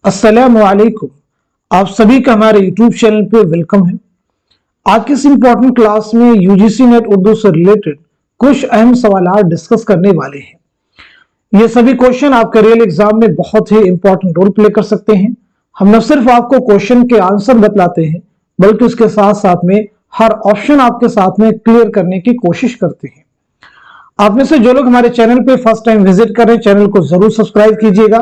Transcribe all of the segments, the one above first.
अस्सलामुअलैकुम। आप सभी का हमारे YouTube चैनल पे वेलकम है। आज की इस इंपॉर्टेंट क्लास में यूजीसी नेट उर्दू से रिलेटेड कुछ अहम सवाल डिस्कस करने वाले हैं। ये सभी क्वेश्चन आपके रियल एग्जाम में बहुत ही इंपॉर्टेंट रोल प्ले कर सकते हैं। हम न सिर्फ आपको क्वेश्चन के आंसर बतलाते हैं बल्कि उसके साथ साथ में हर ऑप्शन आपके साथ में क्लियर करने की कोशिश करते हैं। आप में से जो लोग हमारे चैनल पे फर्स्ट टाइम विजिट कर रहे हैं, चैनल को जरूर सब्सक्राइब कीजिएगा।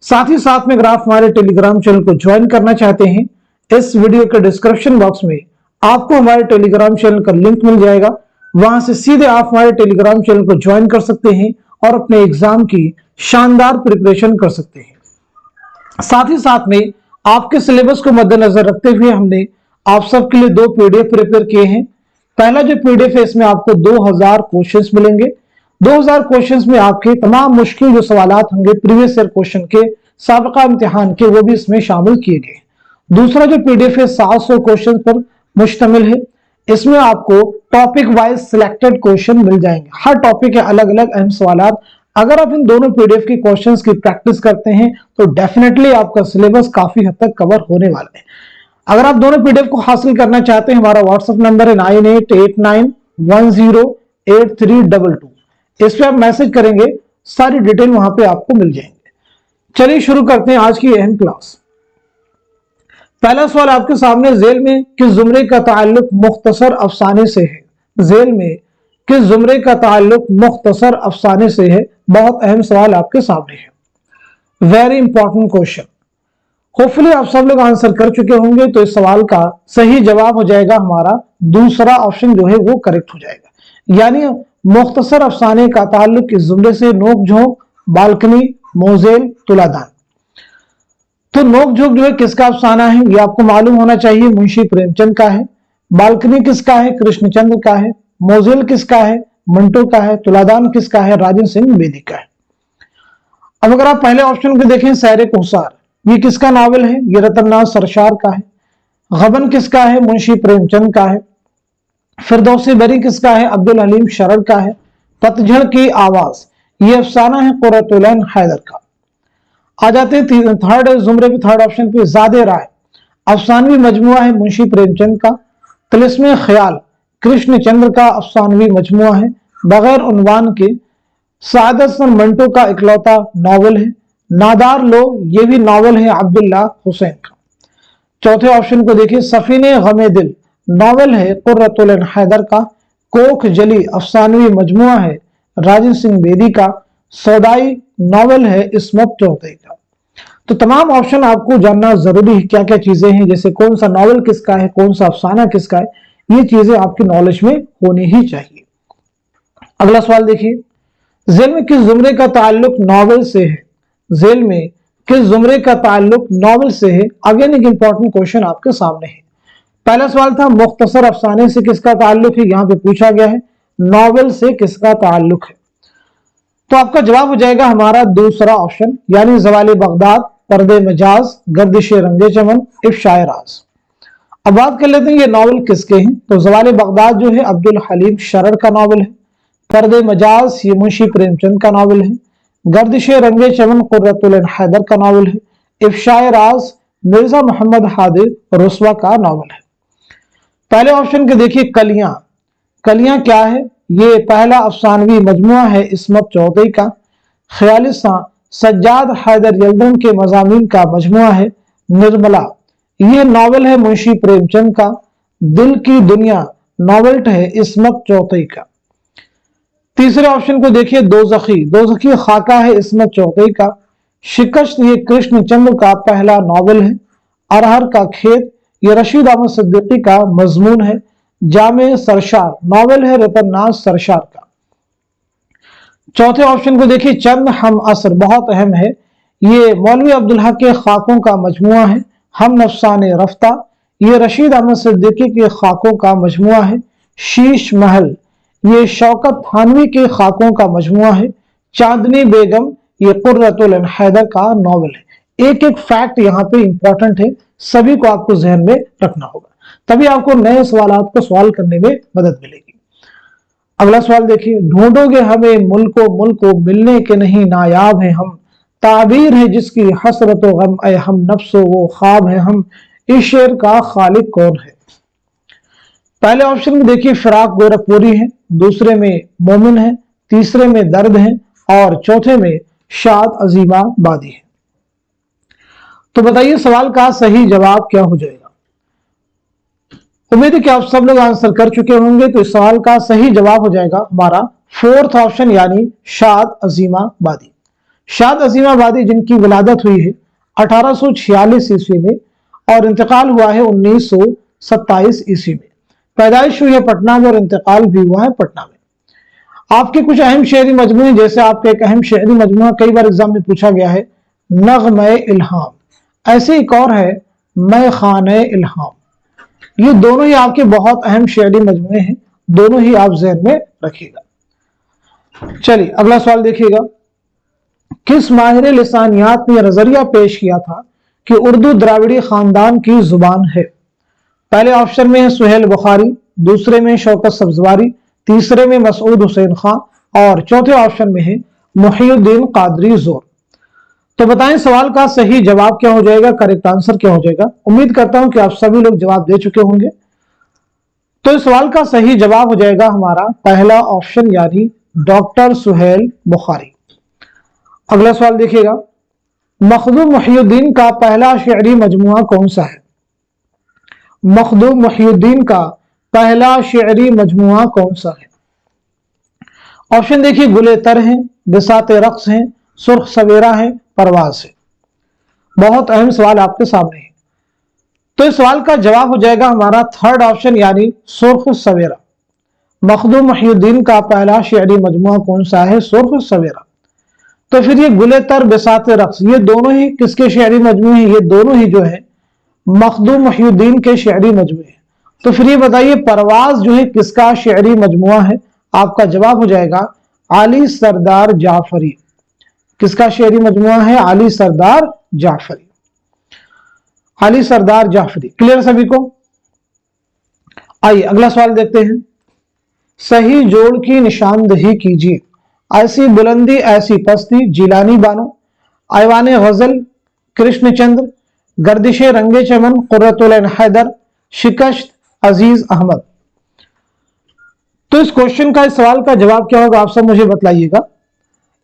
साथ ही साथ में अगर आप हमारे टेलीग्राम चैनल को ज्वाइन करना चाहते हैं, इस वीडियो के डिस्क्रिप्शन बॉक्स में आपको हमारे टेलीग्राम चैनल का लिंक मिल जाएगा। वहां से सीधे आप हमारे टेलीग्राम चैनल को ज्वाइन कर सकते हैं और अपने एग्जाम की शानदार प्रिपरेशन कर सकते हैं। साथ ही साथ में आपके सिलेबस को मद्देनजर रखते हुए हमने आप सबके लिए 2 पीडीएफ प्रिपेयर किए हैं। पहला जो पीडीएफ है, इसमें आपको 2000 क्वेश्चंस मिलेंगे। 2000 क्वेश्चंस में आपके तमाम मुश्किल जो सवालात होंगे प्रीवियस ईयर क्वेश्चन के, साबिका इम्तिहान के, वो भी इसमें शामिल किए गए। दूसरा जो पीडीएफ है 700 क्वेश्चन पर मुश्तमिल है। इसमें आपको टॉपिक वाइज सिलेक्टेड क्वेश्चन मिल जाएंगे। हर टॉपिक के अलग अलग अहम सवालात। अगर आप इन दोनों पीडीएफ की क्वेश्चंस की प्रैक्टिस करते हैं तो डेफिनेटली आपका सिलेबस काफी हद तक कवर होने वाला है। अगर आप दोनों पीडीएफ को हासिल करना चाहते हैं, हमारा व्हाट्सएप नंबर है 9889108322। इस पे आप मैसेज करेंगे, सारी डिटेल वहां पे आपको मिल जाएंगे। चलिए शुरू करते हैं आज की अहम क्लास। पहला सवाल आपके सामने, जेल में किस जुमरे का ताल्लुक मुख्तसर अफसाने से है? जेल में किस जुमरे का ताल्लुक मुख्तसर अफसाने से है? बहुत अहम सवाल आपके सामने है। Very important question. होपफुली आप सब लोग आंसर कर चुके होंगे, तो इस सवाल का सही जवाब हो जाएगा हमारा दूसरा ऑप्शन जो है वो करेक्ट हो जाएगा। यानी मुख्तसर अफसाने का ताल्लुक इस जुमरे से नोक झोंक, बालकनी, मोजेल, तुलादान। तो नोक झोंक जो है किसका अफसाना है ये आपको मालूम होना चाहिए, मुंशी प्रेमचंद का है। बालकनी किसका है? कृष्णचंद्र का है। मोजेल किसका है? मंटो का है। तुलादान किसका है? राजेंद्र सिंह बेदी का है। अब अगर आप पहले ऑप्शन को देखें, सैरे कोसार, ये किसका नावल है? ये रतननाथ सरशार का है। गबन किसका है? मुंशी प्रेमचंद का है। फिरदौसी बरी किसका है? अब्दुल हलीम शरर का है। पतझड़ की आवाज, ये अफसाना है कुर्रतुल ऐन हैदर का। आ जाते हैं थर्ड जुमरे पे, थर्ड ऑप्शन पे, ज़ादे राय, अफसानवी मजमुआ है मुंशी प्रेमचंद का। तिलिस्मे ख्याल, कृष्णचंद्र का अफसानवी मजमुआ है बगैर उन्वान के। सादत सन मंटो का इकलौता नावल है। नादार लोग, ये भी नावल है अब्दुल्ला हुसैन का। चौथे ऑप्शन को देखिए, सफीने गमे दिल, नावल है कुर्रतुल ऐन हैदर का। कोख जली, अफसानवी मजमुआ है राजेंद्र सिंह बेदी का। सौदाई, नावल है इस्मत चौधरी का। तो तमाम ऑप्शन आपको जानना जरूरी है, क्या क्या चीजें हैं, जैसे कौन सा नावल किसका है, कौन सा अफसाना किसका है, ये चीजें आपकी नॉलेज में होनी ही चाहिए। अगला सवाल देखिए, जेल में किस जुमरे का ताल्लुक नावल से है? जेल में किस जुमरे का ताल्लुक नावल से है? अगेन एक इंपॉर्टेंट क्वेश्चन आपके सामने है। पहला सवाल था मुख्तसर अफसाने से किसका ताल्लुक है, यहां पे पूछा गया है नावल से किसका ताल्लुक है। तो आपका जवाब हो जाएगा हमारा दूसरा ऑप्शन, यानी ज़वाले बगदाद, पर्दे मजाज, गर्दिश रंगे चमन, इफ्शाए राज। अब बात कर लेते हैं ये नावल किसके हैं। तो ज़वाले बगदाद जो है अब्दुल हलीम शरर का नावल है। पर्दे मजाज ये मुंशी प्रेमचंद का नावल है। गर्दिश रंगे चमन कुर्रतुल ऐन हैदर का नावल है। इफ्शाए राज मिर्जा मोहम्मद हादी रुस्वा का नावल है। पहले ऑप्शन के देखिए, कलियां। कलियां क्या है? ये पहला अफसानवी मजमुआ है इस्मत चौधरी का। ख्यालिस्तां सज्जाद हैदर यल्दन के मजामीन का मजमुआ है। निर्मला, ये नावल है मुंशी प्रेमचंद का। दिल की दुनिया नावल है इस्मत चौधरी का। तीसरे ऑप्शन को देखिए, दोज़खी। दोज़खी खाका है इस्मत चौधरी का। शिकस्त, ये कृष्णचंद्र का पहला नावल है। अरहर का खेत, ये रशीद अहमद सिद्दीकी का मजमून है। जामे सरशार, नावल है रतननाथ सरशार का। चौथे ऑप्शन को देखिए, चंद हम असर, बहुत अहम है। ये मौलवी अब्दुल हक के खाकों का मजमुआ है। हम नफसाने रफ्ता, ये रशीद अहमद सिद्दीकी के खाकों का मजमुआ है। शीश महल, ये शौकत थानवी के खाकों का मजमुआ है। चांदनी बेगम, ये कुर्रतुल ऐन हैदर का नावल है। एक एक फैक्ट यहाँ पे इंपॉर्टेंट है, सभी को आपको जहन में रखना होगा, तभी आपको नए सवालात को सवाल करने में मदद मिलेगी। अगला सवाल देखिए, ढूंढोगे हमें मुल्को मुल्को, मिलने के नहीं नायाब हैं हम। ताबीर है जिसकी हसरत व गम, ऐ हम नफ्सो वो ख्वाब है हम, इस शेर का खालिक कौन है। पहले ऑप्शन में देखिए फिराक गोरखपुरी है, दूसरे में मोमिन है, तीसरे में दर्द है और चौथे में शाद अजीमाबादी है। तो बताइए सवाल का सही जवाब क्या हो जाएगा। उम्मीद है कि आप सब लोग आंसर कर चुके होंगे। तो इस सवाल का सही जवाब हो जाएगा हमारा फोर्थ ऑप्शन यानी शाद अजीमाबादी। शाद अजीमाबादी जिनकी विलादत हुई है 1846 ईस्वी में और इंतकाल हुआ है 1927 ईस्वी में। पैदाइश हुई है पटना में और इंतकाल भी हुआ है पटना में। आपके कुछ अहम शेरी मजमूए, जैसे आपके एक अहम शेरी मजमूआ कई बार एग्जाम में पूछा गया है नग़्मे इल्हाम, ऐसे एक और है मैं खाने इल्हाम। ये दोनों ही आपके बहुत अहम शेरी मजमूए हैं, दोनों ही आप ज़हन में रखिएगा। चलिए अगला सवाल देखिएगा। किस माहिर लिसानियात ने नजरिया पेश किया था कि उर्दू द्राविड़ी खानदान की जुबान है। पहले ऑप्शन में है सुहेल बुखारी, दूसरे में शौकत सब्जवारी, तीसरे में मसूद हुसैन खान और चौथे ऑप्शन में है मुहीउद्दीन कादरी जोर। तो बताएं सवाल का सही जवाब क्या हो जाएगा, करेक्ट आंसर क्या हो जाएगा। उम्मीद करता हूं कि आप सभी लोग जवाब दे चुके होंगे। तो इस सवाल का सही जवाब हो जाएगा हमारा पहला ऑप्शन यानी डॉक्टर सुहेल बुखारी। अगला सवाल देखिएगा। मखदूम मुहीउद्दीन का पहला शेरी मजमुआ कौन सा है। मखदूम मुहीउद्दीन का पहला शेरी मजमुआ कौन सा है। ऑप्शन देखिए गुले तर हैं, बिसाते रक्स हैं, सुर्ख सवेरा है, परवाज है। बहुत अहम सवाल आपके सामने है। तो इस सवाल का जवाब हो जाएगा हमारा थर्ड ऑप्शन यानी सुर्ख सवेरा। मखदूम मुहीउद्दीन का पहला शेरी मजमुआ कौन सा है, सुर्ख सवेरा। तो फिर ये गुले तर बिसाते रक्स ये दोनों ही किसके शेरी मजमुए हैं, ये दोनों ही जो है मखदूम मुहीउद्दीन के शेरी मजमुए हैं। तो फिर ये बताइए परवाज जो है किसका शेरी मजमुआ है। आपका जवाब हो जाएगा आली सरदार जाफरी। किसका शेरी मजमुआ है, आली सरदार जाफरी। आली सरदार जाफरी। क्लियर सभी को। आइए अगला सवाल देखते हैं। सही जोड़ की निशानदही कीजिए। ऐसी बुलंदी ऐसी पस्ती जिलानी बानो, ऐवान गजल कृष्णचंद्र, गर्दिशे रंगे चमन कुर्रतुल ऐन हैदर, शिकस्त अजीज अहमद। तो इस क्वेश्चन का, इस सवाल का जवाब क्या होगा आप सब मुझे बतलाइएगा।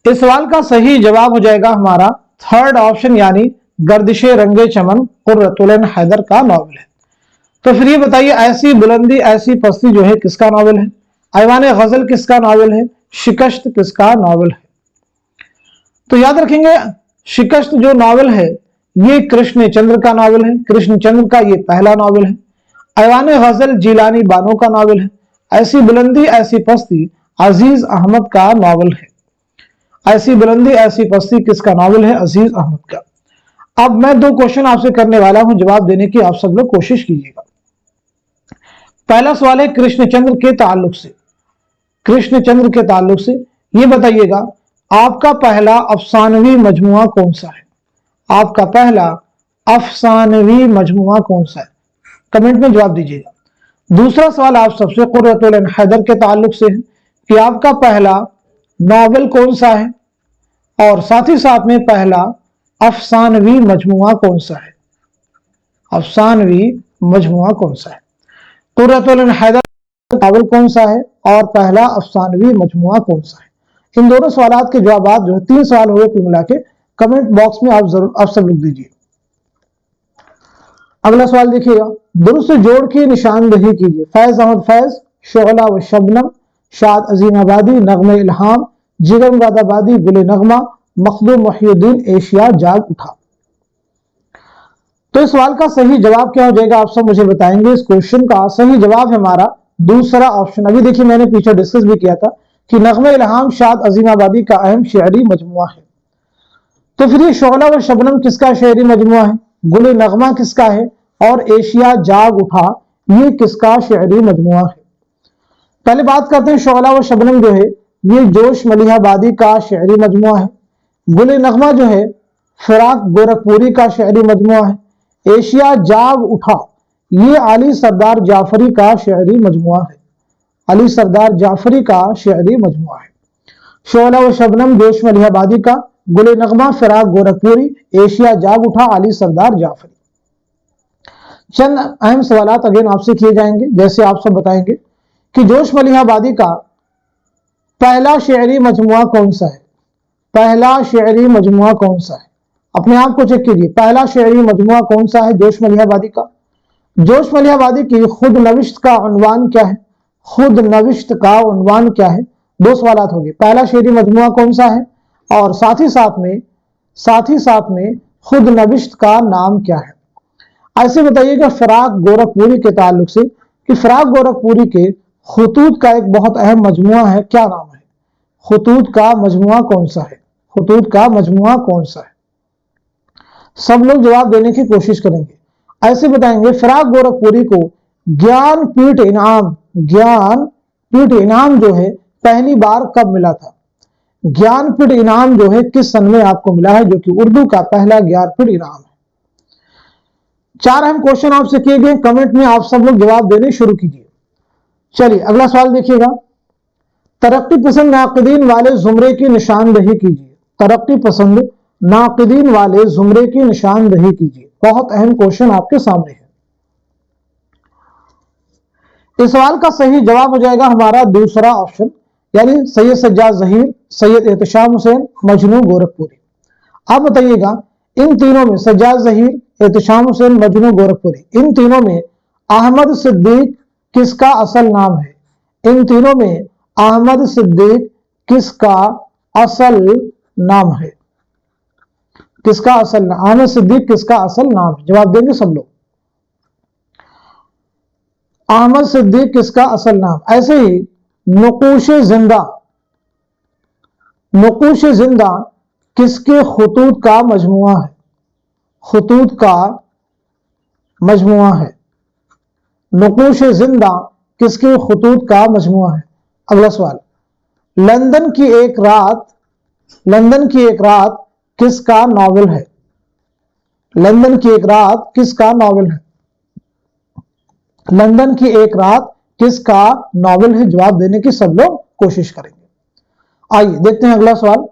इस सवाल का सही जवाब हो जाएगा हमारा थर्ड ऑप्शन यानी गर्दिशे रंगे चमन कुर्रतुल ऐन हैदर का नॉवल है। तो फिर ये बताइए ऐसी बुलंदी ऐसी पस्ती जो है किसका नॉवल है, ऐवान गजल किसका नॉवल है, शिकस्त किसका नॉवल है। तो याद रखेंगे शिकस्त जो नॉवल है ये कृष्णचंद्र का नॉवल है, कृष्णचंद्र का ये पहला नॉवल है। ऐवान गजल जिलानी बानो का नॉवल है। ऐसी बुलंदी ऐसी पस्ती अजीज अहमद का नॉवल है। ऐसी बुलंदी ऐसी पस्ती किसका नॉवल है, अजीज अहमद का। अब मैं दो क्वेश्चन आपसे करने वाला हूं, जवाब देने की आप सब लोग कोशिश कीजिएगा। पहला सवाल है कृष्णचंद्र के ताल्लुक से। कृष्णचंद्र के ताल्लुक से ये बताइएगा आपका पहला अफसानवी मजमुआ कौन सा है। आपका पहला अफसानवी मजमुआ कौन सा है, कमेंट में जवाब दीजिएगा। दूसरा सवाल आप सबसे कुर्रतुल ऐन हैदर के ताल्लुक से है कि आपका पहला नॉवल कौन सा है और साथ ही साथ में पहला अफसानवी मजमुआ कौन सा है। अफसानवी मजमुआ कौन सा है, कुर्रतुल ऐन हैदर नॉवल कौन सा है और पहला अफसानवी मजमुआ कौन सा है। इन दोनों सवालों के जवाब जो है 3 सवाल हुए कुल मिला के कमेंट बॉक्स में आप सब लिख दीजिए। अगला सवाल देखिएगा। दुरुस्त जोड़ की निशानदही कीजिए। फैज अहमद फैज, शोला व शबनम, शाद अजीमाबादी, नग़्मे इल्हाम, जिगर मुरादाबादी, गुले नगमा, मखदूम मुहीउद्दीन, एशिया जाग उठा। तो इस सवाल का सही जवाब क्या हो जाएगा आप सब मुझे बताएंगे। इस क्वेश्चन का सही जवाब है हमारा दूसरा ऑप्शन। अभी देखिए मैंने पीछे डिस्कस भी किया था कि नग़्मे इल्हाम शाद अजीमाबादी का अहम शेरी मजमुआ है। तो फिर ये शोला व शबनम किसका शेरी मजमुआ है, गुले नगमा किसका है और एशिया जाग उठा ये किसका शेरी मजमुआ है। पहले बात करते हैं शोला व शबनम जो है ये जोश मलिहाबादी का शेरी मजमुआ है। गुले नगमा जो है फिराक गोरखपुरी का शेरी मजमुआ है। एशिया जाग उठा ये अली सरदार जाफरी का शेरी मजमुआ है। अली सरदार जाफरी का शेरी मजमुआ है। शोला व शबनम जोश मलिहाबादी का, गुले नगमा फिराक गोरखपुरी, एशिया जाग उठा अली सरदार जाफरी। चंद अहम सवालात अगेन आपसे किए जाएंगे, जैसे आप सब बताएंगे कि जोश मलिहाबादी का पहला शेरी मजमुआ कौन सा है? पहला शेरी मजमुआ कौन सा है? अपने आप को चेक कीजिए, पहला शेरी मजमुआ कौन सा है जोश मलिहाबादी का? जोश मलिहाबादी की खुद नविश्त का उन्वान क्या है? खुद नविश्त का उन्वान क्या है? दो सवालात हो गए, पहला शेरी मजमुआ कौन सा है और साथ ही साथ में खुद नविश्त का नाम क्या है? ऐसे बताइएगा फिराक गोरखपुरी के ताल्लुक से कि फिराक गोरखपुरी के खुतूत का एक बहुत अहम मजमुआ है, क्या नाम है? खुतूत का मजमुआ कौन सा है? खुतूत का मजमुआ कौन सा है? सब लोग जवाब देने की कोशिश करेंगे। ऐसे बताएंगे फिराक गोरखपुरी को ज्ञानपीठ इनाम जो है पहली बार कब मिला था? ज्ञानपीठ इनाम जो है किस सन में आपको मिला है, जो कि उर्दू का पहला ज्ञानपीठ इनाम है? चार अहम क्वेश्चन आपसे किए गए, कमेंट में आप सब लोग जवाब देने शुरू कीजिए। चलिए अगला सवाल देखिएगा, तरक्की पसंद नाक़िदीन वाले जुमरे की निशानदही कीजिए। तरक्की पसंद नाक़िदीन वाले जुमरे की निशानदही कीजिए। बहुत अहम क्वेश्चन आपके सामने है। इस सवाल का सही जवाब हो जाएगा हमारा दूसरा ऑप्शन, यानी सैयद सज्जाद ज़हीर, सैयद एहतशाम हुसैन, मजनू गोरखपुरी। आप बताइएगा इन तीनों में सज्जाद ज़हीर, एहतशाम हुसैन, मजनू गोरखपुरी, इन तीनों में अहमद सिद्दीक किसका असल नाम है? इन तीनों में अहमद सिद्दीक किसका असल नाम है? किसका असल नाम? अहमद सिद्दीक किसका असल नाम है? जवाब देंगे सब लोग। अहमद सिद्दीक किसका असल नाम? ऐसे ही नुकूश जिंदा किसके खुतूत का मजमुआ है? खुतूत का मजमुआ है। नुकूश जिंदा किसके खुतूत का मजमुआ है? अगला सवाल, लंदन की एक रात किसका नॉवेल है? लंदन की एक रात किसका नॉवेल है? लंदन की एक रात किसका नॉवेल है? जवाब देने की सब लोग कोशिश करेंगे। आइए देखते हैं अगला सवाल,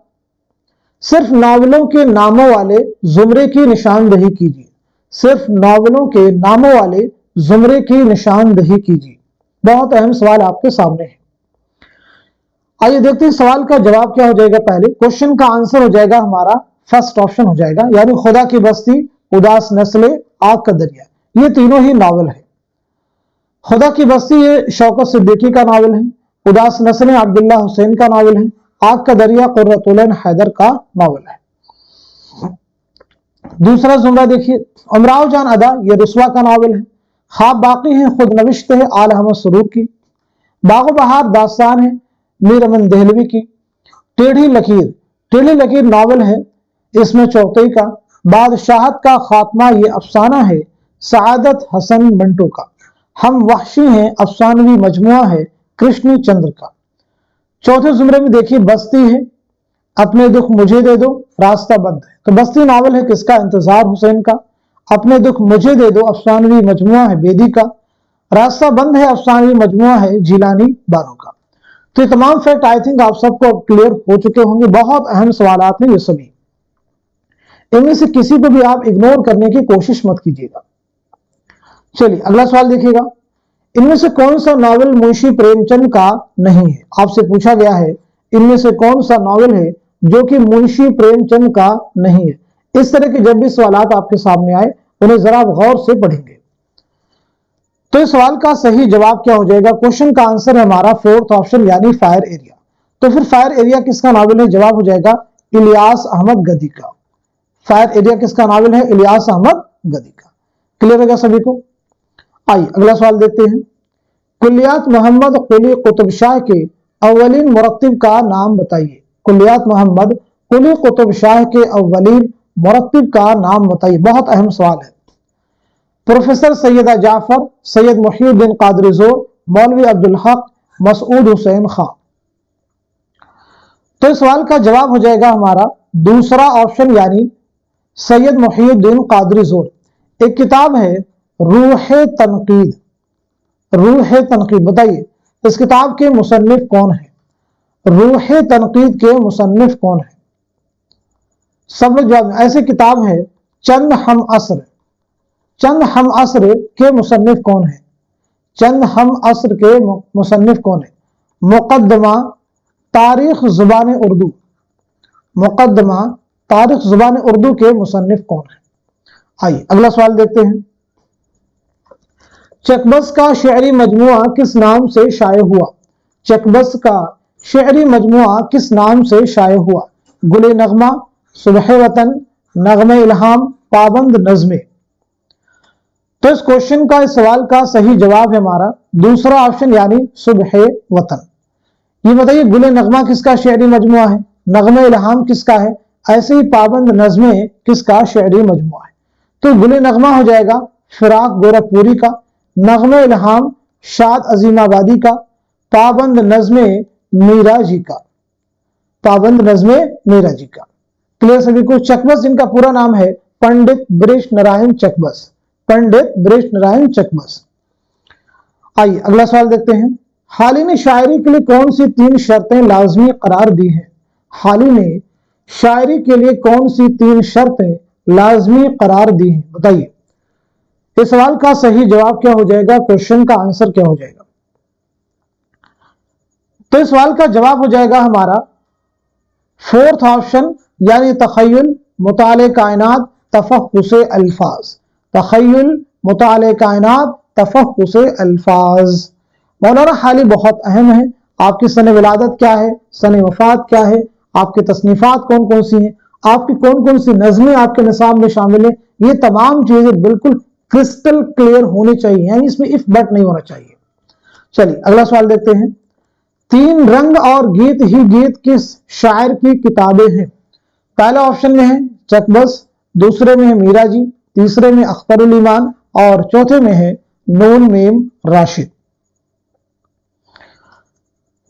सिर्फ नावलों के नामों वाले जुमरे की निशानदही कीजिए। सिर्फ नावलों के नामों वाले जुमरे की निशानदही कीजिए। बहुत अहम सवाल आपके सामने है। आइए देखते हैं सवाल का जवाब क्या हो जाएगा। पहले क्वेश्चन का आंसर हो जाएगा हमारा फर्स्ट ऑप्शन हो जाएगा, यानी खुदा की बस्ती, उदास नस्लें, आग का दरिया, ये तीनों ही नावल है। खुदा की बस्ती ये शौकत सिद्दीकी का नावल है, उदास नस्लें अब्दुल्ला हुसैन का नावल है, आग का दरिया कुर्रतुल ऐन हैदर का नावल है। दूसरा जुमरा देखिए, उमराव जान अदा ये रुस्वा का नावल है, ख्वाब बाकी है खुद नविश्त है आल अहमद सरूर की, बागो बहार दास्तान है मीर अमन देहलवी की, टेढ़ी लकीर नावल है इसमें चौथई का, बादशाहत का खात्मा ये अफसाना है सआदत हसन मंटो का, हम वहशी हैं अफसानवी मजमुआ है कृष्ण चंद्र का। चौथे जुमरे में देखिए बस्ती है, अपने दुख मुझे दे दो, रास्ता बंद है। तो बस्ती नावल है किसका? इंतजार हुसैन का। अपने दुख मुझे दे दो अफसानवी मजमुआ है बेदी का। रास्ता बंद है अफसानवी मजमुआ है जिलानी बानो का। तो ये तमाम फैक्ट आई थिंक आप सबको क्लियर हो चुके होंगे। बहुत अहम सवालात हैं ये सभी, इनमें से किसी को भी आप इग्नोर करने की कोशिश मत कीजिएगा। चलिए अगला सवाल देखिएगा, इनमें से कौन सा नावल मुंशी प्रेमचंद का नहीं है? आपसे पूछा गया है इनमें से कौन सा नावल है जो कि मुंशी प्रेमचंद का नहीं है। इस तरह के जब भी सवालात आपके सामने आए उन्हें जरा गौर से पढ़ेंगे। तो इस सवाल का सही जवाब क्या हो जाएगा? क्वेश्चन का आंसर है हमारा फोर्थ ऑप्शन, यानी फायर एरिया। तो फिर फायर एरिया किसका नावल है? जवाब हो जाएगा इलियास अहमद गदी का। फायर एरिया किसका नावल है? इलियास अहमद गदी का। क्लियर होगा सभी को? आइए अगला सवाल देखते हैं, कुलियात मोहम्मद कुली कुतुब शाह के अव्वलीन मुरत्तिब का नाम बताइए। कुलियात मोहम्मद कुली कुतुब शाह के अव्वलीन मुरत्तिब का नाम बताइए। बहुत अहम सवाल है। प्रोफेसर सैयदा जाफर, सैयद मुहीउद्दीन कादरी जोर, मौलवी अब्दुल हक, मसूद हुसैन खां। तो इस सवाल का जवाब हो जाएगा हमारा दूसरा ऑप्शन, यानी सैयद मुहीउद्दीन कादरी जोर। एक किताब है रूह तनकीद। रूह तनकीद, बताइए इस किताब के मुसन्निफ कौन है? रूह तनकीद के मुसन्निफ कौन है? सब लोग जवाब। ऐसे किताब है चंद हम असर। चंद हम असर के मुसन्निफ कौन है? चंद हम असर के मुसन्निफ कौन है? मुकद्दमा तारीख जुबान उर्दू। मुकद्दमा तारीख जुबान उर्दू के मुसन्निफ कौन है? आइए अगला सवाल देखते हैं। चकबस का शेरी मजमुआ किस नाम से शाये हुआ? चकबस का शेरी मजमुआ किस नाम से शाये हुआ? गुले नगमा, सुबह वतन, नगमे इल्हाम, पाबंद नज़्मे। तो इस क्वेश्चन का, इस सवाल का सही जवाब है हमारा दूसरा ऑप्शन यानी सुबह वतन। ये बताइए गुले नगमा किसका शेरी मजमुआ है? नगमे इल्हाम किसका है? ऐसे ही पाबंद नज़्मे किसका शेरी मजमुआ है? तो गुले नगमा हो जाएगा फिराक गोरखपुरी का, नगमे इल्हाम शाद अजीमाबादी का, पाबंद नज़्मे मीरा जी का। पाबंद नज़्मे मीरा जी का। क्लियर सभी को? चकबस जिनका पूरा नाम है पंडित बृष नारायण चकबस। पंडित बृष नारायण चकबस। आइए अगला सवाल देखते हैं। हाली ने शायरी के लिए कौन सी 3 शर्तें लाजमी करार दी हैं? हाली ने शायरी के लिए कौन सी 3 शर्तें लाजमी करार दी हैं? बताइए। इस सवाल का सही जवाब क्या हो जाएगा? क्वेश्चन का आंसर क्या हो जाएगा? तो इस सवाल का जवाब हो जाएगा हमारा 4th ऑप्शन यानी तखय्युल, मुताले कायनात, तफहुसे अल्फाज। तखय्युल, मुताले कायनात, तफहुसे अल्फाज। मौलाना हाली बहुत अहम है। आपकी सन विलादत क्या है? सन वफात क्या है? आपकी तसनीफात कौन कौन सी हैं? आपकी कौन कौन सी नज़में आपके निसाब में शामिल है? ये तमाम चीजें बिल्कुल क्रिस्टल क्लियर होनी चाहिए, यानी इसमें इफ बट नहीं होना चाहिए। चलिए अगला सवाल देखते हैं। 3 रंग और गीत ही गीत किस शायर की किताबें हैं? पहला ऑप्शन में है चकबस, दूसरे में है मीरा जी, तीसरे में अख्तरुल ईमान और चौथे में है नून मीम राशिद।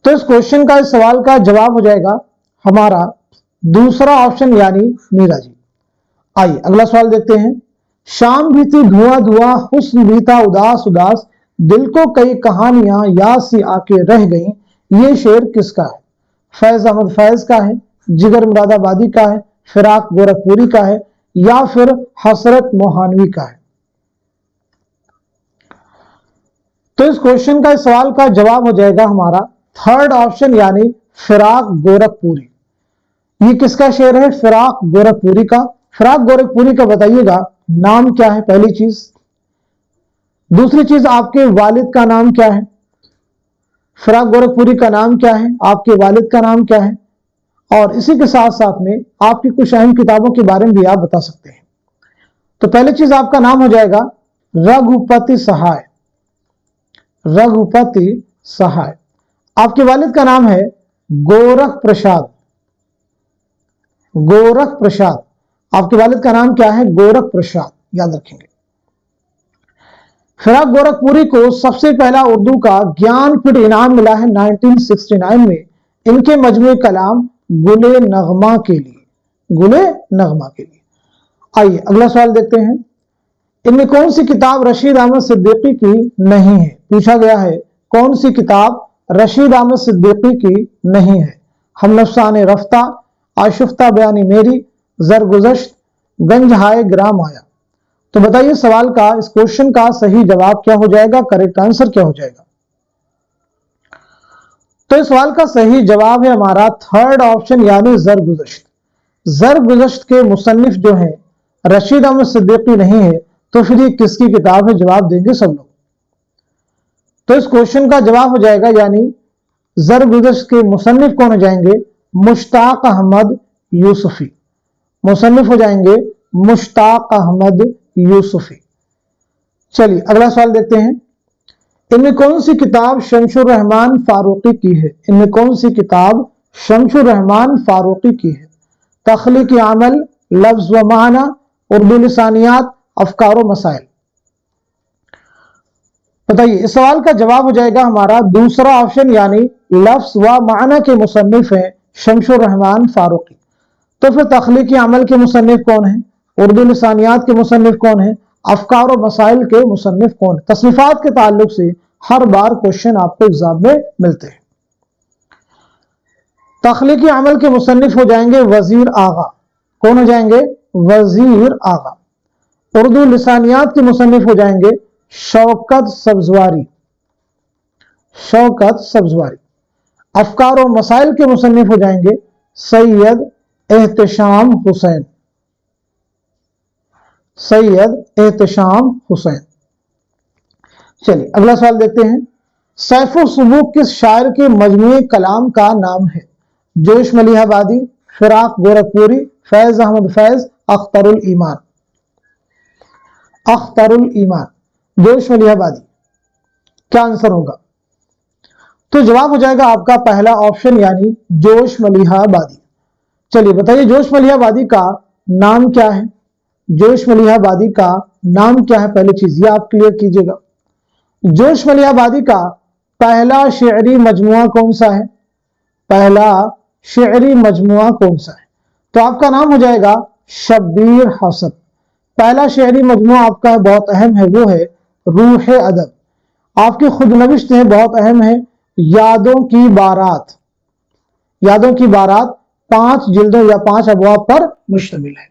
तो इस क्वेश्चन का, इस सवाल का जवाब हो जाएगा हमारा दूसरा ऑप्शन यानी मीरा जी। आइए अगला सवाल देखते हैं। शाम बीती धुआं धुआं, हुस्न बीता उदास उदास, दिल को कई कहानियां याद सी आके रह गईं, ये शेर किसका है? फैज अहमद फैज का है, जिगर मुरादाबादी का है, फिराक गोरखपुरी का है या फिर हसरत मोहानवी का है? तो इस क्वेश्चन का, इस सवाल का जवाब हो जाएगा हमारा 3rd ऑप्शन यानी फिराक गोरखपुरी। ये किसका शेर है? फिराक गोरखपुरी का। फिराक गोरखपुरी का बताइएगा नाम क्या है? पहली चीज। दूसरी चीज, आपके वालिद का नाम क्या है? फिराक गोरखपुरी का नाम क्या है? आपके वालिद का नाम क्या है? और इसी के साथ साथ में आपकी कुछ अहम किताबों के बारे में भी आप बता सकते हैं। तो पहली चीज आपका नाम हो जाएगा रघुपति सहाय। रघुपति सहाय। आपके वालिद का नाम है गोरख प्रसाद। गोरख प्रसाद। आपके वालिद का नाम क्या है? गोरख प्रसाद। याद रखेंगे। फिराक गोरखपुरी को सबसे पहला उर्दू का ज्ञानपीठ इनाम मिला है 1969 में, इनके मजमूए कलाम गुले नगमा के लिए। गुले नगमा के लिए। आइए अगला सवाल देखते हैं। इनमें कौन सी किताब रशीद अहमद सिद्दीकी की नहीं है? पूछा गया है कौन सी किताब रशीद अहमद सिद्दीकी की नहीं है? हम नफ्साने रफ्ता, आशुफ्ता बयानी मेरी, जरगुज़श्त, गंज हाय ग्राम आया। तो बताइए सवाल का, इस क्वेश्चन का सही जवाब क्या हो जाएगा? करेक्ट आंसर क्या हो जाएगा? तो इस सवाल का सही जवाब है हमारा 3rd ऑप्शन यानी जरगुज़श्त। जरगुज़श्त के मुसन्निफ जो है रशीद अहमद सिद्दीकी नहीं है, तो फिर ये किसकी किताब है? जवाब देंगे सब लोग। तो इस क्वेश्चन का जवाब हो जाएगा यानी जरगुज़श्त के मुसन्निफ कौन हो जाएंगे? मुश्ताक अहमद यूसुफी। मुसन्निफ हो जाएंगे मुश्ताक अहमद यूसुफी। चलिए अगला सवाल देखते हैं। इनमें कौन सी किताब शमशुर रहमान फारूकी की है? इनमें कौन सी किताब शमशुर रहमान फारूकी की है? तख्लीकी अमल, लफ्ज व माना, उर्दू लिसानियात, अफकार व मसाइल। बताइए इस सवाल का जवाब हो जाएगा हमारा दूसरा ऑप्शन यानी लफ्ज व माना के मुसन्निफ है शमशुर रहमान फारूकी। तो फिर तख्लीकी अमल के मुसन्निफ कौन है? उर्दू लिसानियात के मुसन्निफ कौन है? अफकार व मसाइल के मुसन्निफ कौन है? तस्नीफात के ताल्लुक से हर बार क्वेश्चन आपको एग्जाम में मिलते हैं। तख्लीकी अमल के मुसन्निफ हो जाएंगे वजीर आगा। कौन हो जाएंगे? वजीर आगा। उर्दू लिसानियात के मुसन्निफ हो जाएंगे शौकत सब्जवारी, शौकत सब्जवारी। अफकार और मसाइल के मुसन्निफ हो जाएंगे सैयद एहतशाम हुसैन, सैयद एहतशाम हुसैन। चलिए अगला सवाल देखते हैं। सैफुल सुबूक किस शायर के मजमूए कलाम का नाम है? जोश मलिहाबादी, फिराक गोरखपुरी, फैज अहमद फैज, अख्तरुल ईमान। अख्तरुल ईमान, जोश मलिहाबादी। क्या आंसर होगा? तो जवाब हो जाएगा आपका पहला ऑप्शन यानी जोश मलिहाबादी। चलिए बताइए जोश मलिहाबादी का नाम क्या है? जोश मलिहाबादी का नाम क्या है? पहली चीज ये आप क्लियर कीजिएगा। जोश मलिहाबादी का पहला शेरी मजमुआ कौन सा है? पहला शेरी मजमुआ कौन सा है? तो आपका नाम हो जाएगा शब्बीर हसन। पहला शेरी मजमुआ आपका बहुत अहम है, वो है रूह अदब। आपकी खुद नविश्त है, बहुत अहम है, यादों की बारात। यादों की बारात 5 जिल्दों या 5 अबवाब पर मुश्तमिल है।